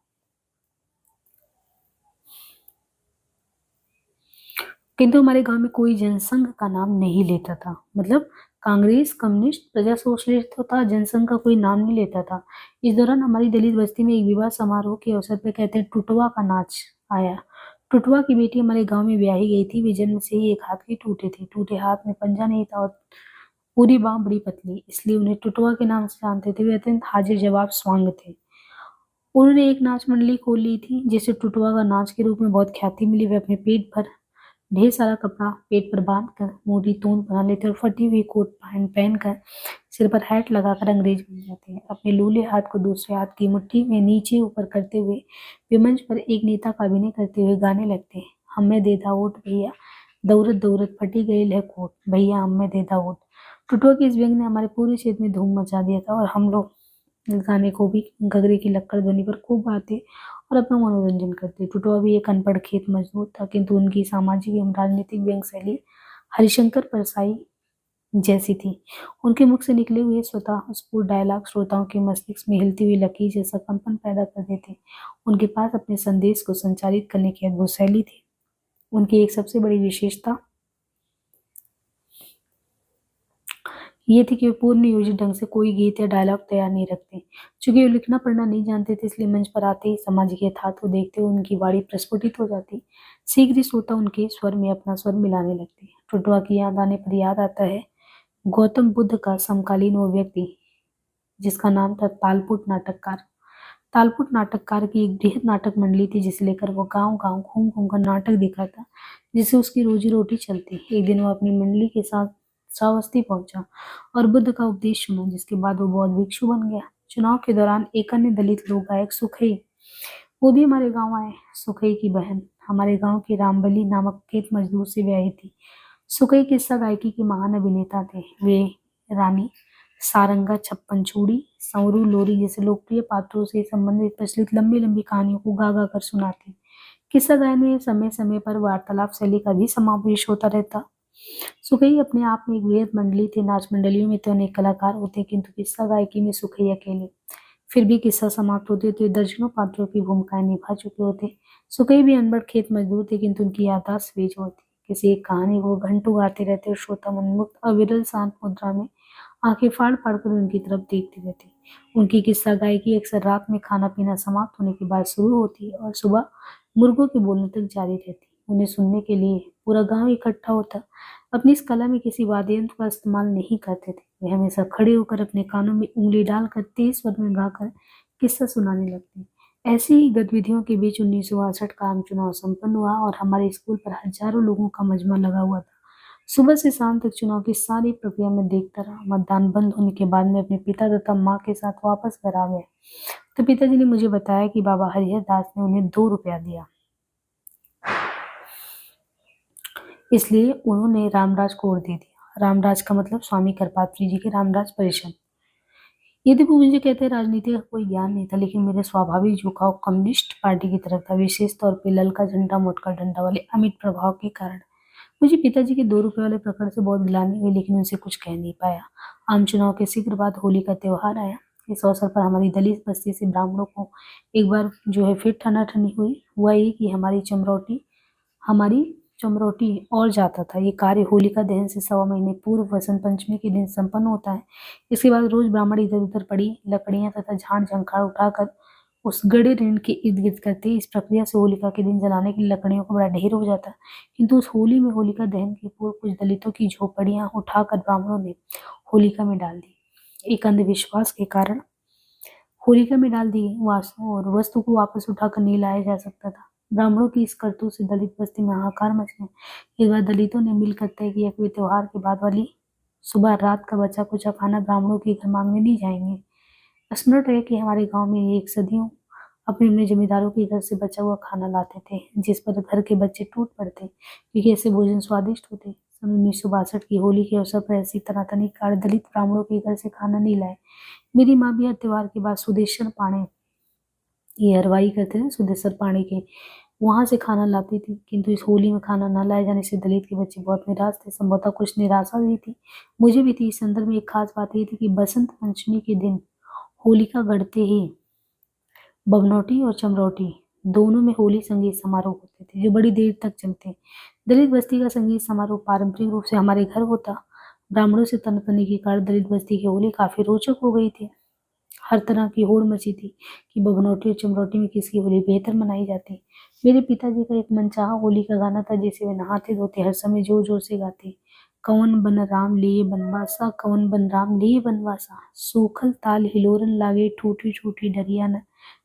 किंतु हमारे गांव में कोई जनसंघ का नाम नहीं लेता था। मतलब कांग्रेस, कम्युनिस्ट, प्रजा सोशलिस्ट तो था, जनसंघ का कोई नाम नहीं लेता था। इस दौरान हमारी दलित बस्ती में एक विवाह समारोह के अवसर पर कहते हैं टुटवा का नाच आया। टुटवा की बेटी हमारे गांव में ब्याही गई थी। वे जन्म से ही एक हाथ के टूटे थे। टूटे हाथ में पंजा नहीं था और पूरी बाह बड़ी पतली, इसलिए उन्हें टुटवा के नाम से जानते थे। वे अत्यंत हाजिर जवाब स्वांग थे। उन्होंने एक नाच मंडली खोल ली थी जिसे टुटवा का नाच के रूप में बहुत ख्याति मिली। वे अपने पेट भर ढेर सारा कपड़ा पेट पर बांध कर मोटी तोंद बना लेते और फटी हुई कोट पहनकर सिर पर हैट लगाकर अंग्रेज बन जाते हैं। अपने लूले हाथ को दूसरे हाथ की मुट्ठी में नीचे ऊपर करते हुए वे मंच पर एक नेता का अभिनय करते हुए गाने लगते हैं, हमें दे दा वोट भैया, दौड़त दौड़त फटी गई है कोट, भैया हमें दे दा वोट। टुटुआ की इस व्यंग ने हमारे पूरे क्षेत्र में धूम मचा दिया था और हम लोग इस गाने को भी घघरे की लक्कड़ ध्वनि पर खूब गाते और अपना मनोरंजन करते। टुटुआ भी एक अनपढ़ खेत मजदूर था, किंतु उनकी सामाजिक एवं राजनीतिक व्यंग शैली हरिशंकर परसाई जैसी थी। उनके मुख से निकले हुए स्वतः स्फूर्त डायलॉग श्रोताओं के मस्तिष्क में हिलती हुई लकीर जैसा कंपन पैदा कर देते। उनके पास अपने संदेश को संचारित करने की अद्भुत शैली थी। उनकी एक सबसे बड़ी विशेषता ये थी कि वे पूर्ण नियोजित ढंग से कोई गीत या डायलॉग तैयार नहीं रखते। चूंकि वे लिखना पढ़ना नहीं जानते थे, इसलिए मंच पर आते ही सामाजिक यथार्थ को देखते हुए उनकी वाणी प्रस्फुटित हो जाती। शीघ्र ही श्रोता उनके स्वर में अपना स्वर मिलाने लगते। टुटवा की याद आने पर याद आता है गौतम बुद्ध का समकालीन वो व्यक्ति जिसका नाम था तालपुट नाटककार। तालपुट नाटककार की एक बृहद नाटक मंडली थी जिसे लेकर वो गांव गांव घूम घूम कर नाटक दिखाता, जिससे उसकी रोजी रोटी चलती। एक दिन वो अपनी मंडली के साथ श्रावस्ती पहुंचा और बुद्ध का उपदेश सुना, जिसके बाद वो बौद्ध भिक्षु बन गया। चुनाव के दौरान एक अन्य दलित लोक गायक सुखई, वो भी हमारे गांव आए। सुखई की बहन हमारे गांव की रामबली नामक खेत मजदूर से ब्याही थी। सुखई किस्सा गायकी के महान अभिनेता थे। वे रानी सारंगा, छप्पन चूड़ी, संवरू, लोरी जैसे लोकप्रिय पात्रों से संबंधित प्रचलित लंबी लंबी कहानियों को गा गा कर सुनाते। किस्सा गायन में समय समय पर वार्तालाप शैली का भी समावेश होता रहता। सुखई अपने आप में एक वृहद मंडली थी। नाच मंडलियों में तो अनेक कलाकार होते, किंतु किस्सा गायकी में सुखई अकेले। फिर भी किस्सा समाप्त होते तो दर्जनों पात्रों की भूमिकाएं निभा चुके होते। सुखई भी अनपढ़ खेत मजदूर थे, किंतु उनकी याददाश्त बेजोड़ थी। किसी एक कहानी को घंटों गाते रहते और श्रोता मनमुग्ध अविरल शांत मुद्रा में आंखें फाड़ फाड़ कर उनकी तरफ देखती रहती। उनकी किस्सा गायकी अक्सर रात में खाना पीना समाप्त होने के बाद शुरू होती और सुबह मुर्गों के बोलने तक जारी रहती। उन्हें सुनने के लिए पूरा गांव इकट्ठा होता। अपनी इस कला में किसी वाद्य यंत्र का इस्तेमाल नहीं करते थे। वे हमेशा खड़े होकर अपने कानों में उंगली डालकर तेज स्वर में गाकर किस्सा सुनाने लगते। ऐसी ही गतिविधियों के बीच 1962 का आम चुनाव संपन्न हुआ और हमारे स्कूल पर हजारों लोगों का मजमा लगा हुआ था। सुबह से शाम तक चुनाव की सारी प्रक्रिया में देखता रहा। मतदान बंद होने के बाद मैं अपने पिता तथा माँ के साथ वापस घर आ गया तो पिताजी ने मुझे बताया कि बाबा हरिहर दास ने उन्हें 2 रुपया दिया, इसलिए उन्होंने रामराज को और दे दिया। रामराज का मतलब स्वामी करपात्री जी के रामराज परिषद। यदि वो मुझे कहते राजनीति का कोई ज्ञान नहीं था, लेकिन मेरे स्वाभाविक झुकाव कम्युनिस्ट पार्टी की तरफ था, विशेष तौर पे ललका झंडा मोटका डंडा वाले अमिट प्रभाव के कारण। मुझे पिताजी के 2 रुपए वाले प्रकरण से बहुत गिलानी हुई, लेकिन उनसे कुछ कह नहीं पाया। आम चुनाव के शीघ्र बाद होली का त्योहार आया। इस अवसर पर हमारी दलित बस्ती से ब्राह्मणों को एक बार जो है फिर ठनाठनी हुई। हुआ ये कि हमारी चमरोटी और जाता था। ये कार्य होलिका दहन से 1.25 महीने पूर्व वसंत पंचमी के दिन संपन्न होता है। इसके बाद रोज ब्राह्मण इधर उधर पड़ी लकड़ियां तथा झाड़ झंखाड़ उठाकर उस गड़े ऋण के इर्द गिर्द करते। इस प्रक्रिया से होलिका के दिन जलाने की लकड़ियों का बड़ा ढेर हो जाता। किंतु उस होली में होलिका दहन के पूर्व कुछ दलितों की झोपड़ियां उठाकर ब्राह्मणों ने होलिका में डाल दी। एक अंधविश्वास के कारण होलिका में डाल दी और वस्तु को वापस उठाकर नहीं लाया जा सकता था। ब्राह्मणों की इस करतूत से दलित बस्ती में हाहाकार मच गया। एक बार दलितों ने मिलकर तय किया कि वे त्योहार के बाद वाली सुबह रात का बचा कुचा खाना ब्राह्मणों के घर मांगने नहीं जाएंगे। स्मरण है कि हमारे गांव में एक सदियों अपने अपने जमींदारों के घर से बचा हुआ खाना लाते थे, जिस पर घर के बच्चे टूट पड़ते क्योंकि ऐसे भोजन स्वादिष्ट होते। सन 1962 की होली के अवसर पर ऐसी तनातनी कार दलित ब्राह्मणों के घर से खाना नहीं लाए। मेरी माँ भी हर त्योहार के बाद सुदेशर पाणे, ये हरवाई करते थे सुदेशर पाणे के, वहां से खाना लाती थी। किंतु इस होली में खाना न लाए जाने से दलित के बच्चे बहुत निराश थे। संभवतः कुछ निराशा भी थी, मुझे भी थी। इस संदर्भ में एक खास बात यह थी कि बसंत पंचमी के दिन होलिका गढ़ते ही बबनौटी और चमरौटी दोनों में होली संगीत समारोह होते थे जो बड़ी देर तक चलते। दलित बस्ती का संगीत समारोह पारंपरिक रूप से हमारे घर होता। ब्राह्मणों से तनतनी के कारण दलित बस्ती की होली काफी रोचक हो गई थी। हर तरह की होड़ मची थी कि बभनौटी और चमरौटी में किसकी होली बेहतर मनाई जाती। मेरे पिताजी का एक मनचाहा होली का गाना था जिसे वे नहाते धोते हर समय जोर जोर से गाते। कवन बन राम लिए बनवासा, कवन बन राम लिए बनवासा, सूखल ताल हिलोरन लागे, ठूठी ठूठी डरिया न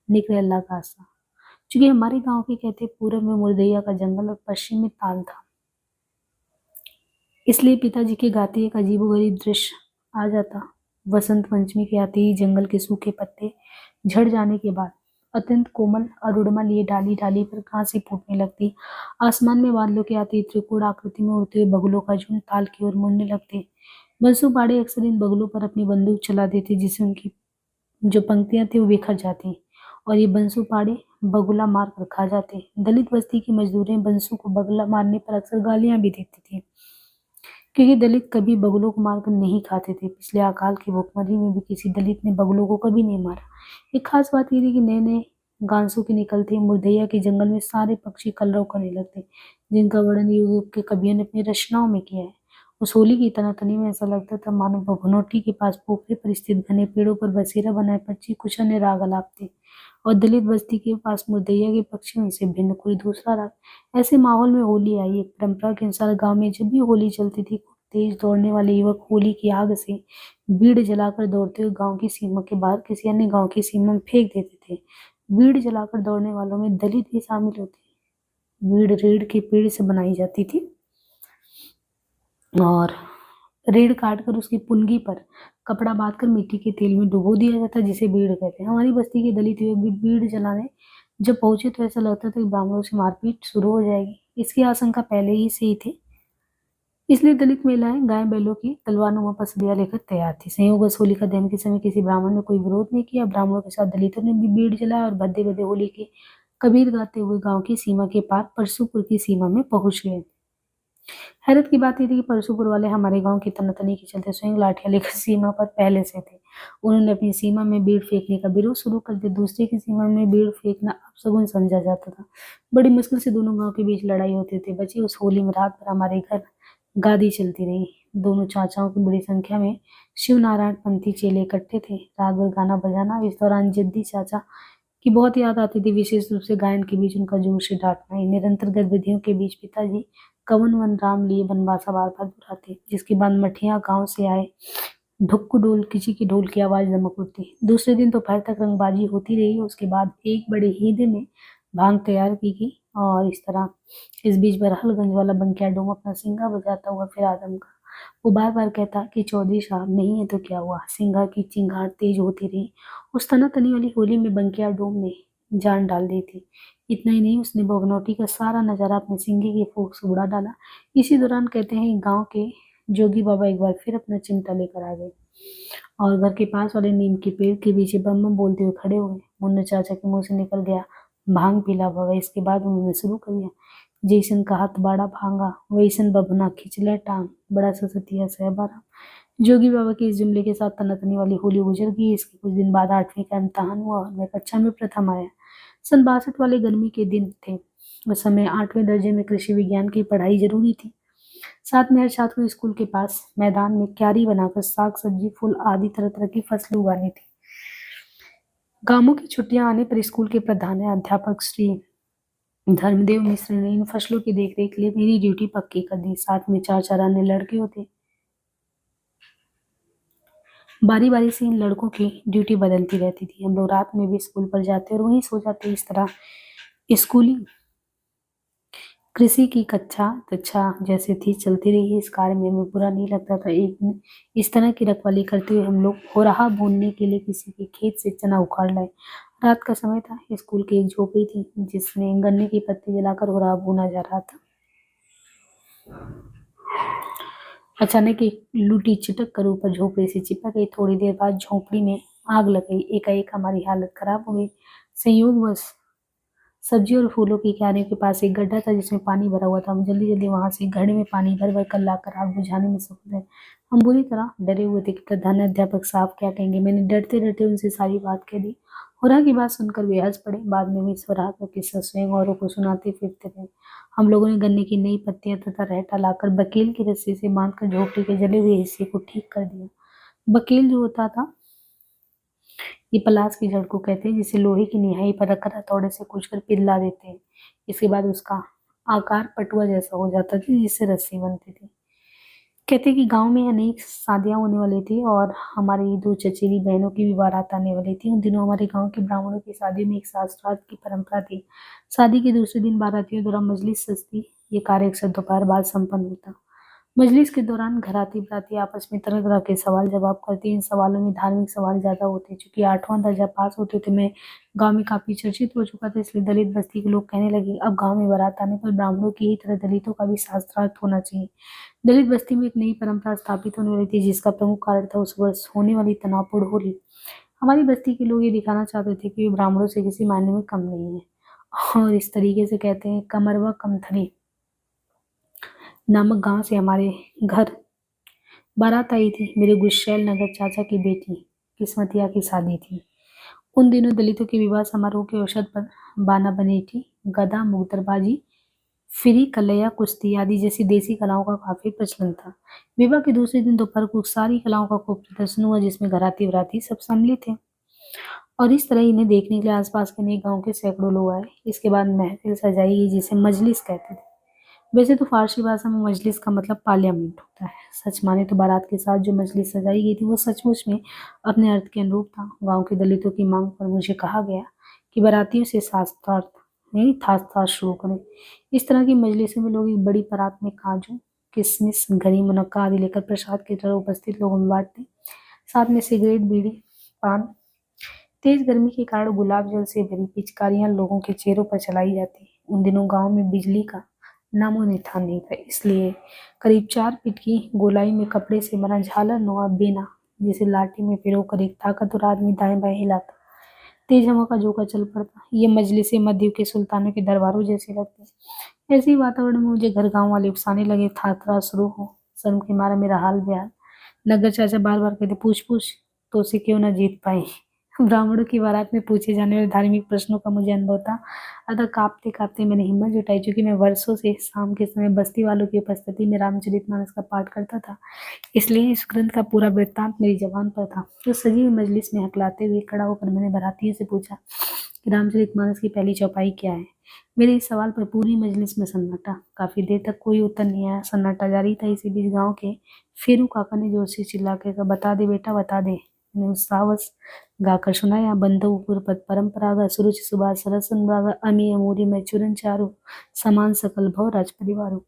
निकले अल्लाह का आसा। चूंकि हमारे गांव के कहते पूरब में मुरदैया का जंगल और पश्चिम में ताल था, इसलिए पिताजी के गाते एक अजीबोगरीब दृश्य आ जाता। वसंत पंचमी के आते ही जंगल के सूखे पत्ते झड़ जाने के बाद अत्यंत कोमल अरुणिमा लिए डाली डाली पर घासें फूटने लगती। आसमान में बादलों के आते ही त्रिकोण आकृति में उड़ते हुए बगुलों का झुंड ताल की ओर मुड़ने लगते। बंसू पाड़े अक्सर इन बगुलों पर अपनी बंदूक चला देते जिससे उनकी जो पंक्तियां थी वो बिखर जाती और ये बंसू पाड़े बगुला मार कर खा जाते। दलित बस्ती की मजदूरें बंसू को बगुला मारने पर अक्सर गालियां भी देती थी क्योंकि दलित कभी बगुलों को मारकर नहीं खाते थे। पिछले अकाल की भुखमरी में भी किसी दलित ने बगुलों को कभी नहीं मारा। एक खास बात ये थी कि नए नए गांसों के निकलते ही मुरदैया के जंगल में सारे पक्षी कलरव करने लगते जिनका वर्णन युग युग के कवियों ने अपनी रचनाओं में किया है। उस होली की तनातनी में ऐसा लगता था मानो भगनोटी के पास पोखरे पर स्थित घने पेड़ों पर बसेरा बनाए पक्षी कुछ अन्य राग अलापते और दलित बस्ती के पास मुरदैया के पक्षी उनसे भिन्न कोई दूसरा राग। ऐसे माहौल में होली आई। एक परंपरा के अनुसार गांव में जब भी होली चलती थी तेज दौड़ने वाले युवक होली की आग से बीड़ जलाकर दौड़ते हुए गांव की सीमा के बाहर किसी अन्य गांव की सीमा में फेंक देते थे। बीड़ जलाकर दौड़ने वालों में दलित भी शामिल होते। बीड़ रीढ़ के पेड़ से बनाई जाती थी और रीढ़ काटकर उसकी पुंगी पर कपड़ा बांधकर मिट्टी के तेल में डुबो दिया जाता जिसे बीड़ कहते हैं। हमारी बस्ती के दलित युवक भी बीड़ जलाने जब पहुंचे तो ऐसा लगता था कि ब्राह्मणों से मारपीट शुरू हो जाएगी। इसकी आशंका पहले ही से ही थी, इसलिए दलित महिलाएं गाय बैलों की तलवारनुमा पसलियां लेकर तैयार थी। संयोगवश होलिका दहन के समय किसी ब्राह्मण ने कोई विरोध नहीं किया। ब्राह्मणों के साथ दलितों ने भी बीड़ जलाया और भद्दे भद्दे होली के कबीर गाते हुए गांव की सीमा के पार परसुपुर की सीमा में पहुंच गए। हैरत की बात यह थी कि परसुपुर वाले हमारे गांव की तनातनी के चलते स्वयं लाठियां लेकर सीमा पर पहले से थे। उन्होंने अपनी सीमा में बीड़ फेंकने का विरोध शुरू कर दिया। दूसरे की सीमा में बीड़ फेंकना अपशगुन समझा जाता था। बड़ी मुश्किल से दोनों गांव के बीच लड़ाई होती थी। बची उस होली में रात भर हमारे घर गादी चलती रही। दोनों चाचाओं की बड़ी संख्या में शिव नारायण पंथी चेले इकट्ठे थे। रात भर गाना बजाना। इस दौरान जद्दी चाचा की बहुत याद आती थी, विशेष रूप से गायन के बीच उनका जोर से डांटना। इन निरंतर गतिविधियों के बीच पिताजी कवन वन राम लिए बनवासा बार बार दोहराते जिसके बाद मठिया गांव से आए ढुक्कू ढोल किसी की ढोल की आवाज दमक उठती। दूसरे दिन दोपहर तक रंगबाजी होती रही। उसके बाद एक बड़े हीदे में भांग तैयार की गई और इस तरह इस बीच बरहलगंज वाला बंकिया डोम अपना सिंगा बजाता हुआ फिर आदमका। वो बार बार कहता कि चौधरी साहब नहीं है तो क्या हुआ। सिंगा की चिंगार तेज होती रही। उस तनातनी वाली होली में बंकिया डोम ने जान डाल दी थी। इतना ही नहीं, उसने बगनौटी का सारा नजारा अपने सिंगे की फूंक से उड़ा डाला। इसी दौरान कहते हैं गांव के जोगी बाबा एक बार फिर अपना चिमटा लेकर आ गए और घर के पास वाले नीम के पेड़ के पीछे बम बम बोलते हुए खड़े हो गए। मुन्ना चाचा के मुंह से निकल गया भांग पीला भगा। इसके बाद उन्होंने शुरू कर दिया, जैसन का हाथ बाड़ा भांगा वैसन बभना खिंचले टांग, बड़ा ससतिया सहबारा। जोगी बाबा के इस जुमले के साथ तनातनी वाली होली गुजर गई। इसके कुछ दिन बाद 8वीं का इम्तहान हुआ और मैं कक्षा में प्रथम आया। सन 62 वाले गर्मी के दिन थे। उस समय 8वें दर्जे में कृषि विज्ञान की पढ़ाई जरूरी थी। साथ में हर छात्र को स्कूल के पास मैदान में क्यारी बनाकर साग सब्जी फूल आदि तरह तरह की फसलें उगानी थी। गांवों की छुट्टियां आने पर स्कूल के प्रधानाध्यापक श्री धर्मदेव मिश्र ने इन फसलों की देखरेख के लिए मेरी ड्यूटी पक्की कर दी। साथ में 4 अन्य लड़के होते। बारी बारी से इन लड़कों की ड्यूटी बदलती रहती थी। हम लोग रात में भी स्कूल पर जाते और वहीं सो जाते। इस तरह स्कूली कृषि की कक्षा जैसे थी चलती रही। इस कार्य में हमें बुरा नहीं लगता था। एक दिन इस तरह की रखवाली करते हुए हम लोग होरहा भूनने के लिए किसी के खेत से चना उखाड़ लाए। रात का समय था। स्कूल की एक झोपड़ी थी जिसमें गन्ने की पत्ती जलाकर होरहा भूना जा रहा था। अचानक एक लूटी चिटक कर ऊपर झोपड़ी से चिपक गई। थोड़ी देर बाद झोपड़ी में आग लग गई। एकाएक हमारी हालत खराब हो गई। संयोगवश सब्जी और फूलों की क्यारियों के पास एक गड्ढा था जिसमें पानी भरा हुआ था। हम जल्दी जल्दी वहां से घड़े में पानी भर भर कर लाकर आग बुझाने में सफल रहे। हम बुरी तरह डरे हुए थे कि प्रधानाध्यापक साहब क्या कहेंगे। मैंने डरते डरते उनसे सारी बात कह दी हुरा की बात सुनकर वे हंस पड़े। बाद में वे इस रात का किस्सा स्वयं औरों को सुनाते फिरते रहे। हम लोगों ने गन्ने की नई पत्तियां तथा रहटा लाकर बकील की रस्सी से बांधकर झोपड़ी के जले हुए हिस्से को ठीक कर दिया। बकील जो होता था, ये पलाश की जड़ को कहते हैं, जिसे लोहे की निहाई पर रखकर हथौड़े से कूचकर पिघला देते हैं। इसके बाद उसका आकार पटुआ जैसा हो जाता था, जिससे रस्सी बनती थी। कहते कि गांव में अनेक शादियां होने वाली थी और हमारी दो चचेरी बहनों की भी बारात आने वाली थी। उन दिनों हमारे गांव के ब्राह्मणों की शादी में एक शास्त्रार्थ की परंपरा थी। शादी के दूसरे दिन बारातियों द्वारा मजलिस सजती। ये कार्य अक्सर दोपहर बाद संपन्न होता। मजलिस के दौरान घराती बराती आपस में तरह तरह के सवाल जवाब करते। इन सवालों में धार्मिक सवाल ज्यादा होते। चूंकि 8वां दर्जा पास होते थे, मैं गांव में काफी चर्चित हो चुका था, इसलिए दलित बस्ती के लोग कहने लगे अब गांव में बारात आने पर ब्राह्मणों की ही तरह दलितों का भी शास्त्रार्थ होना चाहिए। दलित बस्ती में एक नई परंपरा स्थापित होने वाली थी, जिसका प्रमुख कारण था उस वर्ष होने वाली तनावपूर्ण होली। हमारी बस्ती के लोग ये दिखाना चाहते थे कि वे ब्राह्मणों से किसी मायने में कम नहीं है, और इस तरीके से कहते हैं कमरवा कमथरी नामक गांव से हमारे घर बारात आई थी। मेरे गुस्सैल नगर चाचा की बेटी किस्मतिया की शादी थी। उन दिनों दलितों के विवाह समारोह के अवसर पर बाना बनेठी, गदा, मुक्तरबाजी, फिरी, कलैया, कुश्ती आदि जैसी देसी कलाओं का काफी प्रचलन था। विवाह के दूसरे दिन दोपहर को सारी कलाओं का खूब प्रदर्शन हुआ, जिसमें घराती बराती सब सम्मिलित थे। और इस तरह इन्हें देखने के लिए आसपास के अनेक गांव के सैकड़ों लोग आए। इसके बाद महफिल सजाई गई, जिसे मजलिस कहते थे। वैसे तो फारसी भाषा में मजलिस का मतलब पार्लियामेंट होता है। सच माने तो बारात के साथ जो मजलिस सजाई गई थी, वो सचमुच में अपने अर्थ के अनुरूप था। गांव के दलितों की मांग पर मुझे कहा गया कि बारातियों से शास्त्रार्थ नहीं था शुरू करें। इस तरह की मजलिसों में लोग एक बड़ी परात में काजू, किशमिश, गरी, मुनक्का आदि लेकर प्रसाद की तरह उपस्थित लोगों में बांटते। साथ में सिगरेट, बीड़ी, पान। तेज गर्मी के कारण गुलाब जल से भरी पिचकारियां लोगों के चेहरों पर चलाई जाती। उन दिनों गांव में बिजली का नामो निशान नहीं था, इसलिए करीब 4 फीट की गोलाई में कपड़े से बना झालर नुमा बेना, जिसे लाठी में पिरोकर एक ताकतवर आदमी दाएं बाएं हिलाता, तेज हवा का झोंका चल पड़ता। ये मजलिसें मध्य युग के सुल्तानों के दरबारों जैसे लगती। ऐसे ही वातावरण में मुझे घर गांव वाले उकसाने लगे था शुरू हो। शर्म के मारा मेरा हाल बेहाल। नगर चाचा बार बार कहते पूछ पूछ, तो उसे क्यों ना जीत पाई। ब्राह्मणों की बारात में पूछे जाने वाले धार्मिक प्रश्नों का मुझे अनुभव था, अतः कांपते कांपते मैंने हिम्मत जुटाई। क्योंकि मैं वर्षों से शाम के समय बस्ती वालों की उपस्थिति में रामचरितमानस का पाठ करता था, इसलिए इस ग्रंथ का पूरा वृत्तांत मेरी जबान पर था। तो सजी हुई मजलिस में हकलाते हुए खड़ा होकर मैंने बारातियों से पूछा कि रामचरितमानस की पहली चौपाई क्या है। मेरे इस सवाल पर पूरी मजलिस में सन्नाटा। काफी देर तक कोई उत्तर नहीं आया। सन्नाटा जारी था। इसी बीच गांव के फेरू काका ने जोर से चिल्ला के कहा, बता दे बेटा बता दे। मैंने उत्साहवश गाकर सुनाया, बंधु पूर्वपद परंपरागत सुरुचि सुभाष सरसन राग अमी अमूरी में चूरन चारू समान सकल भव राज परिवारों।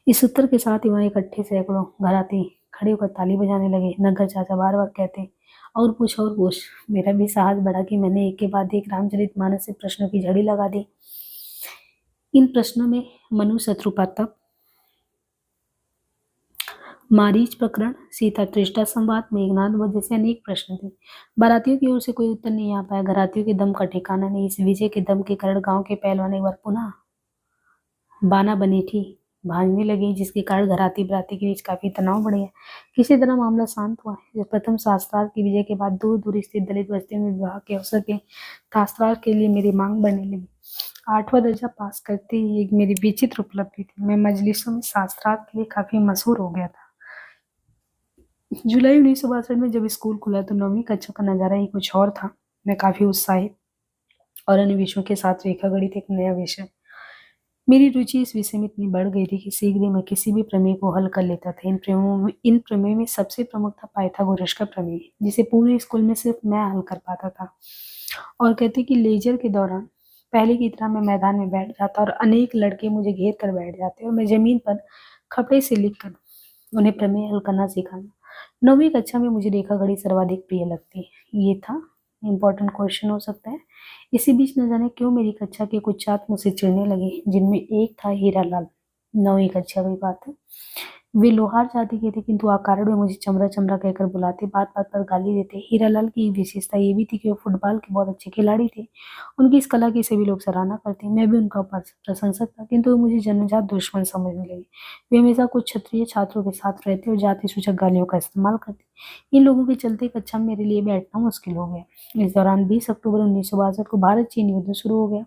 इस उत्तर के साथ ही वहां इकट्ठे सैकड़ों घराती खड़े होकर ताली बजाने लगे। नगर चाचा बार बार कहते और पूछ और पूछ। मेरा भी साहस बढ़ा कि मैंने एक के बाद एक रामचरितमानस से प्रश्नों की झड़ी लगा दी। इन प्रश्नों में मनु शत्रुपातक, मारीच प्रकरण, सीता त्रिष्टा संवाद, मेघनाद वध जैसे अनेक प्रश्न थे। बारातियों की ओर से कोई उत्तर नहीं आ पाया। घरातियों के दम का ठिकाना नहीं। इस विजय के दम के कारण गांव के पहलवान एक बार पुनः बाना बनी थी भागने लगी, जिसके कारण घराती बराती के बीच काफी तनाव बढ़ गया। किसी तरह मामला शांत हुआ। इस प्रथम शास्त्रार्थ की विजय के बाद दूर दूर स्थित दलित बस्तियों में विवाह के अवसर के शास्त्रार्थ के लिए मेरी मांग बढ़ने लगी। 8वां दर्जा पास करते ही एक मेरी विचित्र उपलब्धि थी। मैं मजलिसों में शास्त्रार्थ के लिए काफी मशहूर हो गया था। जुलाई 1962 में जब स्कूल खुला तो 9वीं कक्षा का नजारा ही कुछ और था। मैं काफी उत्साहित और अन्य विषयों के साथ रेखा गणित एक नया विषय। मेरी रुचि इस विषय में इतनी बढ़ गई थी कि शीघ्र ही मैं किसी भी प्रमेय को हल कर लेता था। इन प्रमेय में सबसे प्रमुख था पाइथागोरस का प्रमेय, जिसे पूरे स्कूल में सिर्फ मैं हल कर पाता था। और कहते कि लेजर के दौरान पहले की तरह मैं मैदान में बैठ जाता और अनेक लड़के मुझे घेर कर बैठ जाते और मैं जमीन पर खपड़े से लिखकर उन्हें प्रमेय हल करना सिखाना। 9वीं कक्षा में मुझे रेखा गणित सर्वाधिक प्रिय लगती। ये था इम्पोर्टेंट क्वेश्चन हो सकता है। इसी बीच न जाने क्यों मेरी कक्षा के कुछ छात्र मुझसे चिढ़ने लगे, जिनमें एक था हीरालाल। 9वीं कक्षा की बात है। वे लोहार जाति के थे, किंतु अकारण में मुझे चमरा चमरा कहकर बुलाते, बात बात पर गाली देते। हीरालाल की एक विशेषता ये भी थी कि वो फुटबॉल के बहुत अच्छे खिलाड़ी थे। उनकी इस कला की सभी लोग सराहना करते। मैं भी उनका प्रशंसक था, किंतु वो मुझे जन्मजात दुश्मन समझने लगे। वे हमेशा कुछ क्षत्रिय छात्रों के साथ रहते और जाति सूचक गालियों का इस्तेमाल करते। इन लोगों के चलते कक्षा में मेरे लिए बैठना मुश्किल हो गया। इस दौरान 20 अक्टूबर 1962 को भारत चीन युद्ध शुरू हो गया।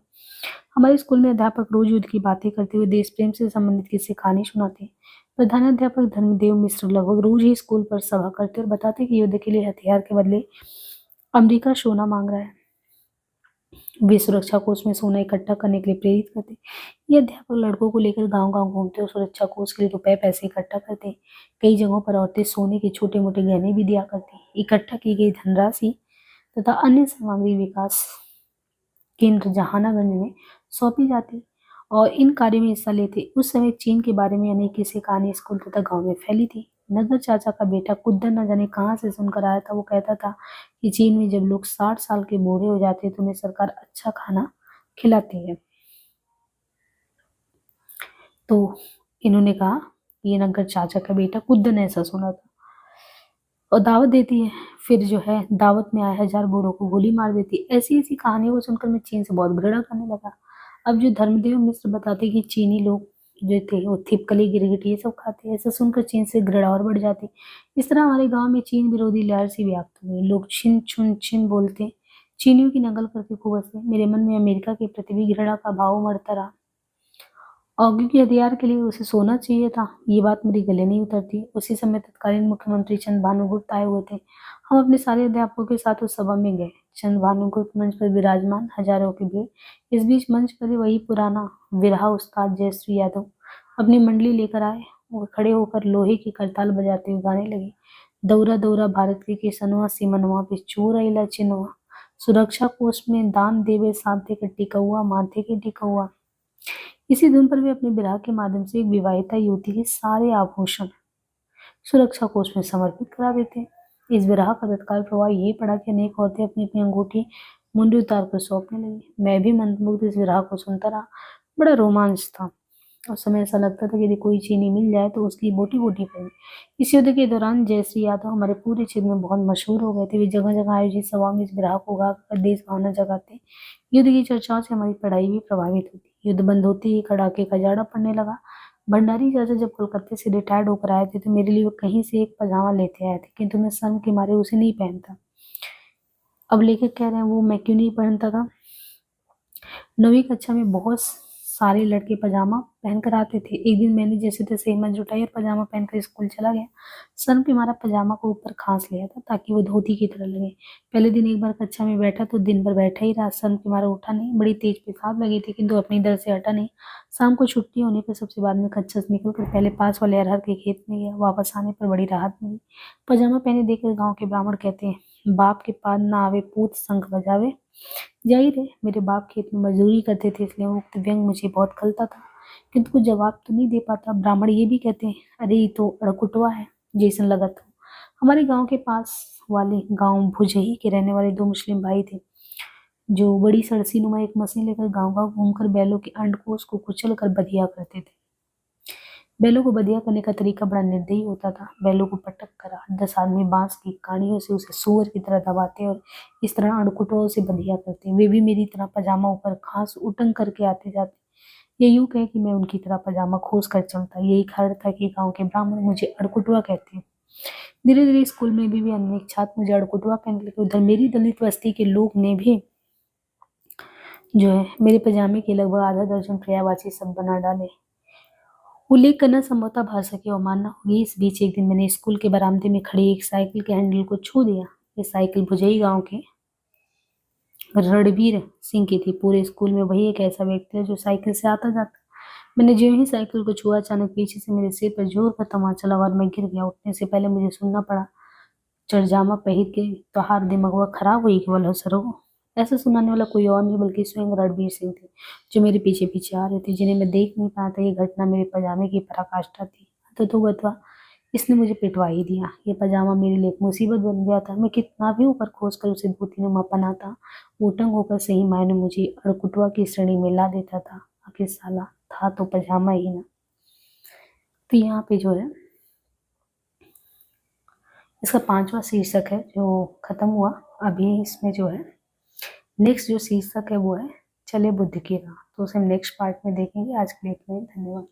हमारे स्कूल में अध्यापक रोज युद्ध की बातें करते हुए देश प्रेम से संबंधित किस्से कहानी सुनाते। प्रधानाध्यापक धर्मदेव मिश्र लगभग रोज ही स्कूल पर सभा करते और बताते कि युद्ध के लिए हथियार के बदले अमेरिका सोना मांग रहा है। वे सुरक्षा कोष में सोना इकट्ठा करने के लिए प्रेरित करते। ये अध्यापक लड़कों को लेकर गांव-गांव घूमते और सुरक्षा कोष के लिए रुपए पैसे इकट्ठा करते। कई जगहों पर औरतें सोने के छोटे-मोटे गहने भी दिया करती। इकट्ठा की गई धनराशि तथा अन्य सामग्री विकास केंद्र जहानागंज में सौंपी जाती और इन कार्यों में हिस्सा लेते। उस समय चीन के बारे में अनेक किस्से कहानी स्कूल तथा गांव में फैली थी। नगर चाचा का बेटा कुद्दन न जाने कहाँ से सुनकर आया था। वो कहता था कि चीन में जब लोग 60 साल के बूढ़े हो जाते हैं तो उन्हें सरकार अच्छा खाना खिलाती है। तो इन्होंने कहा, ये नगर चाचा का बेटा कुद्दन ने ऐसा सुना था और दावत देती है। फिर जो है दावत में आए 1000 बूढ़ों को गोली मार देती। ऐसी ऐसी कहानियों को सुनकर मैं चीन से बहुत घृणा करने लगा। अब जो धर्मदेव मिश्र बताते कि चीनी लोग जो थे वो छिपकली गिरगिट ये सब खाते हैं, ऐसा सुनकर चीन से घृणा और बढ़ जाती। इस तरह हमारे गांव में चीन विरोधी लहर सी व्याप्त हुई। लोग छिन छुन छिन बोलते, चीनियों की नकल करके खूब हंसते। मेरे मन में अमेरिका के प्रति भी घृणा का भाव उमड़ता रहा और क्योंकि हथियार के लिए उसे सोना चाहिए था, ये बात मेरी गले नहीं उतरती। उसी समय तत्कालीन मुख्यमंत्री चंद भानुगुप्त आए हुए थे। हम अपने सारे अध्यापकों के साथ उस सभा में गए। चंद भानुगुप्त मंच पर विराजमान, हजारों की भीड़। इस बीच मंच पर वही पुराना विरहा उस्ताद जयश्री यादव अपनी मंडली लेकर आए और खड़े होकर लोहे की करताल बजाते हुए गाने लगे। दौरा दौरा भारत के किसनवा सिमनवा पे चोर अइला चिन्हवा, सुरक्षा कोष में दान देवे साथे के टिकौआ माथे के टिकौआ। इसी धुन पर वे अपने विरह के माध्यम से एक विवाहिता युवती के सारे आभूषण सुरक्षा कोष में समर्पित करा देते। इस विरह का तत्काल प्रभाव यही पड़ा कि अनेक औरतें अपनी अपनी अंगूठी मुंडी उतार कर सौंपने लगी। मैं भी मंत्रमुग्ध इस विरह को सुनता रहा। बड़ा रोमांच था। उस समय ऐसा लगता था कि यदि कोई चीनी मिल जाए तो उसकी बोटी बोटी पड़े। इस युद्ध के दौरान जयश्री यादव हमारे पूरे क्षेत्र में बहुत मशहूर हो गए थे। वे जगह जगह आयोजित सभा में इस विरह को गाकर देश भावना जगाते। युद्ध की चर्चाओं से हमारी पढ़ाई भी प्रभावित होती। युद्ध बंद होते ही कड़ाके का जाड़ा पड़ने लगा। भंडारी चाचा जब कोलकाता से रिटायर्ड होकर आए थे तो मेरे लिए वो कहीं से एक पजामा लेते आए थे, किंतु मैं शर्म के मारे उसे नहीं पहनता। अब लेखक कह रहे हैं वो मैं क्यों नहीं पहनता था। 9वीं कक्षा में बहुत सारे लड़के पजामा पहनकर आते थे। एक दिन मैंने जैसे तैसे हिम्मत जुटाई और पजामा पहनकर स्कूल चला गया। शर्म के मारा पजामा को ऊपर खांस लिया था ताकि वो धोती की तरह लगे। पहले दिन एक बार कक्षा में बैठा तो दिन भर बैठा ही रहा। शर्म के मारा उठा नहीं। बड़ी तेज पेशाब लगी थी किंतु अपनी दर से हटा नहीं। शाम को छुट्टी होने पर सबसे बाद में कक्षा से निकलकर पहले पास वाले अरहर के खेत में गया। वापस आने पर बड़ी राहत मिली। पजामा पहने देखकर गाँव के ब्राह्मण कहते हैं, बाप के पाद ना आवे पूत शंख बजावे। जाहिर है मेरे बाप खेत में मजदूरी करते थे इसलिए उक्त व्यंग मुझे बहुत खलता था, किंतु कुछ जवाब तो नहीं दे पाता। ब्राह्मण ये भी कहते हैं, अरे ये तो अड़कुटवा है जैसन लगत हो। हमारे गांव के पास वाले गांव भुजही के रहने वाले 2 मुस्लिम भाई थे जो बड़ी सरसी नुमा एक मशीन लेकर गांव गांव घूमकर बैलों के अंडकोश को कुचल कर बधिया करते थे। बैलों को बधिया करने का तरीका बड़ा निर्दयी होता था। बैलों को पटक कर 8-10 आदमी बांस की कानियों से उसे सुअर की तरह दबाते और इस तरह अड़कुटों से बधिया करते। वे भी मेरी तरह पजामा ऊपर खास उटंग करके आते जाते। ये यूं कहे कि मैं उनकी तरह पजामा खोस कर चलता। यही कारण था कि गांव के ब्राह्मण मुझे अड़कुटवा कहते हैं। धीरे धीरे स्कूल में भी अनेक छात्र मुझे अड़कुटवा कहने लगे। उधर मेरी दलित बस्ती के लोग ने भी जो है मेरे पजामे के लगभग आधा दर्जन पर्यायवाची शब्द बना डाले। उल्लेख करना संभवतः भाषा की अवमानना होगी। इस बीच एक दिन मैंने स्कूल के बरामदे में खड़ी एक साइकिल के हैंडल को छू दिया। ये साइकिल भुजई गांव के रणबीर सिंह की थी। पूरे स्कूल में वही एक ऐसा व्यक्ति है जो साइकिल से आता जाता। मैंने जो ही साइकिल को छुआ अचानक पीछे से मेरे सिर पर जोर का तमाचा लगा और मैं गिर गया। उठने से पहले मुझे सुनना पड़ा, चढ़जामा पहन के तोहार दिमागवा खराब हुई केवल हो सरो। ऐसा सुनाने वाला कोई और नहीं बल्कि स्वयं रणबीर सिंह थे जो मेरे पीछे पीछे आ रहे थे, जिन्हें मैं देख नहीं पाया था। ये घटना मेरे पजामे की पराकाष्ठा थी। अथवा इसने मुझे पिटवा ही दिया। ये पजामा मेरे लिए एक मुसीबत बन गया था। मैं कितना भी ऊपर खोज कर उसे धोती में पहनाता, उटंग होकर सही मायने मुझे अड़कुटवा की श्रेणी में ला देता था। आखिर साला था तो पजामा ही ना। तो यहाँ पे जो है इसका 5वां शीर्षक है जो खत्म हुआ अभी। इसमें जो है नेक्स्ट जो शीर्षक है वो है चले बुद्ध की राह। तो उसे हम नेक्स्ट पार्ट में देखेंगे। आज के लिए इतना ही, धन्यवाद।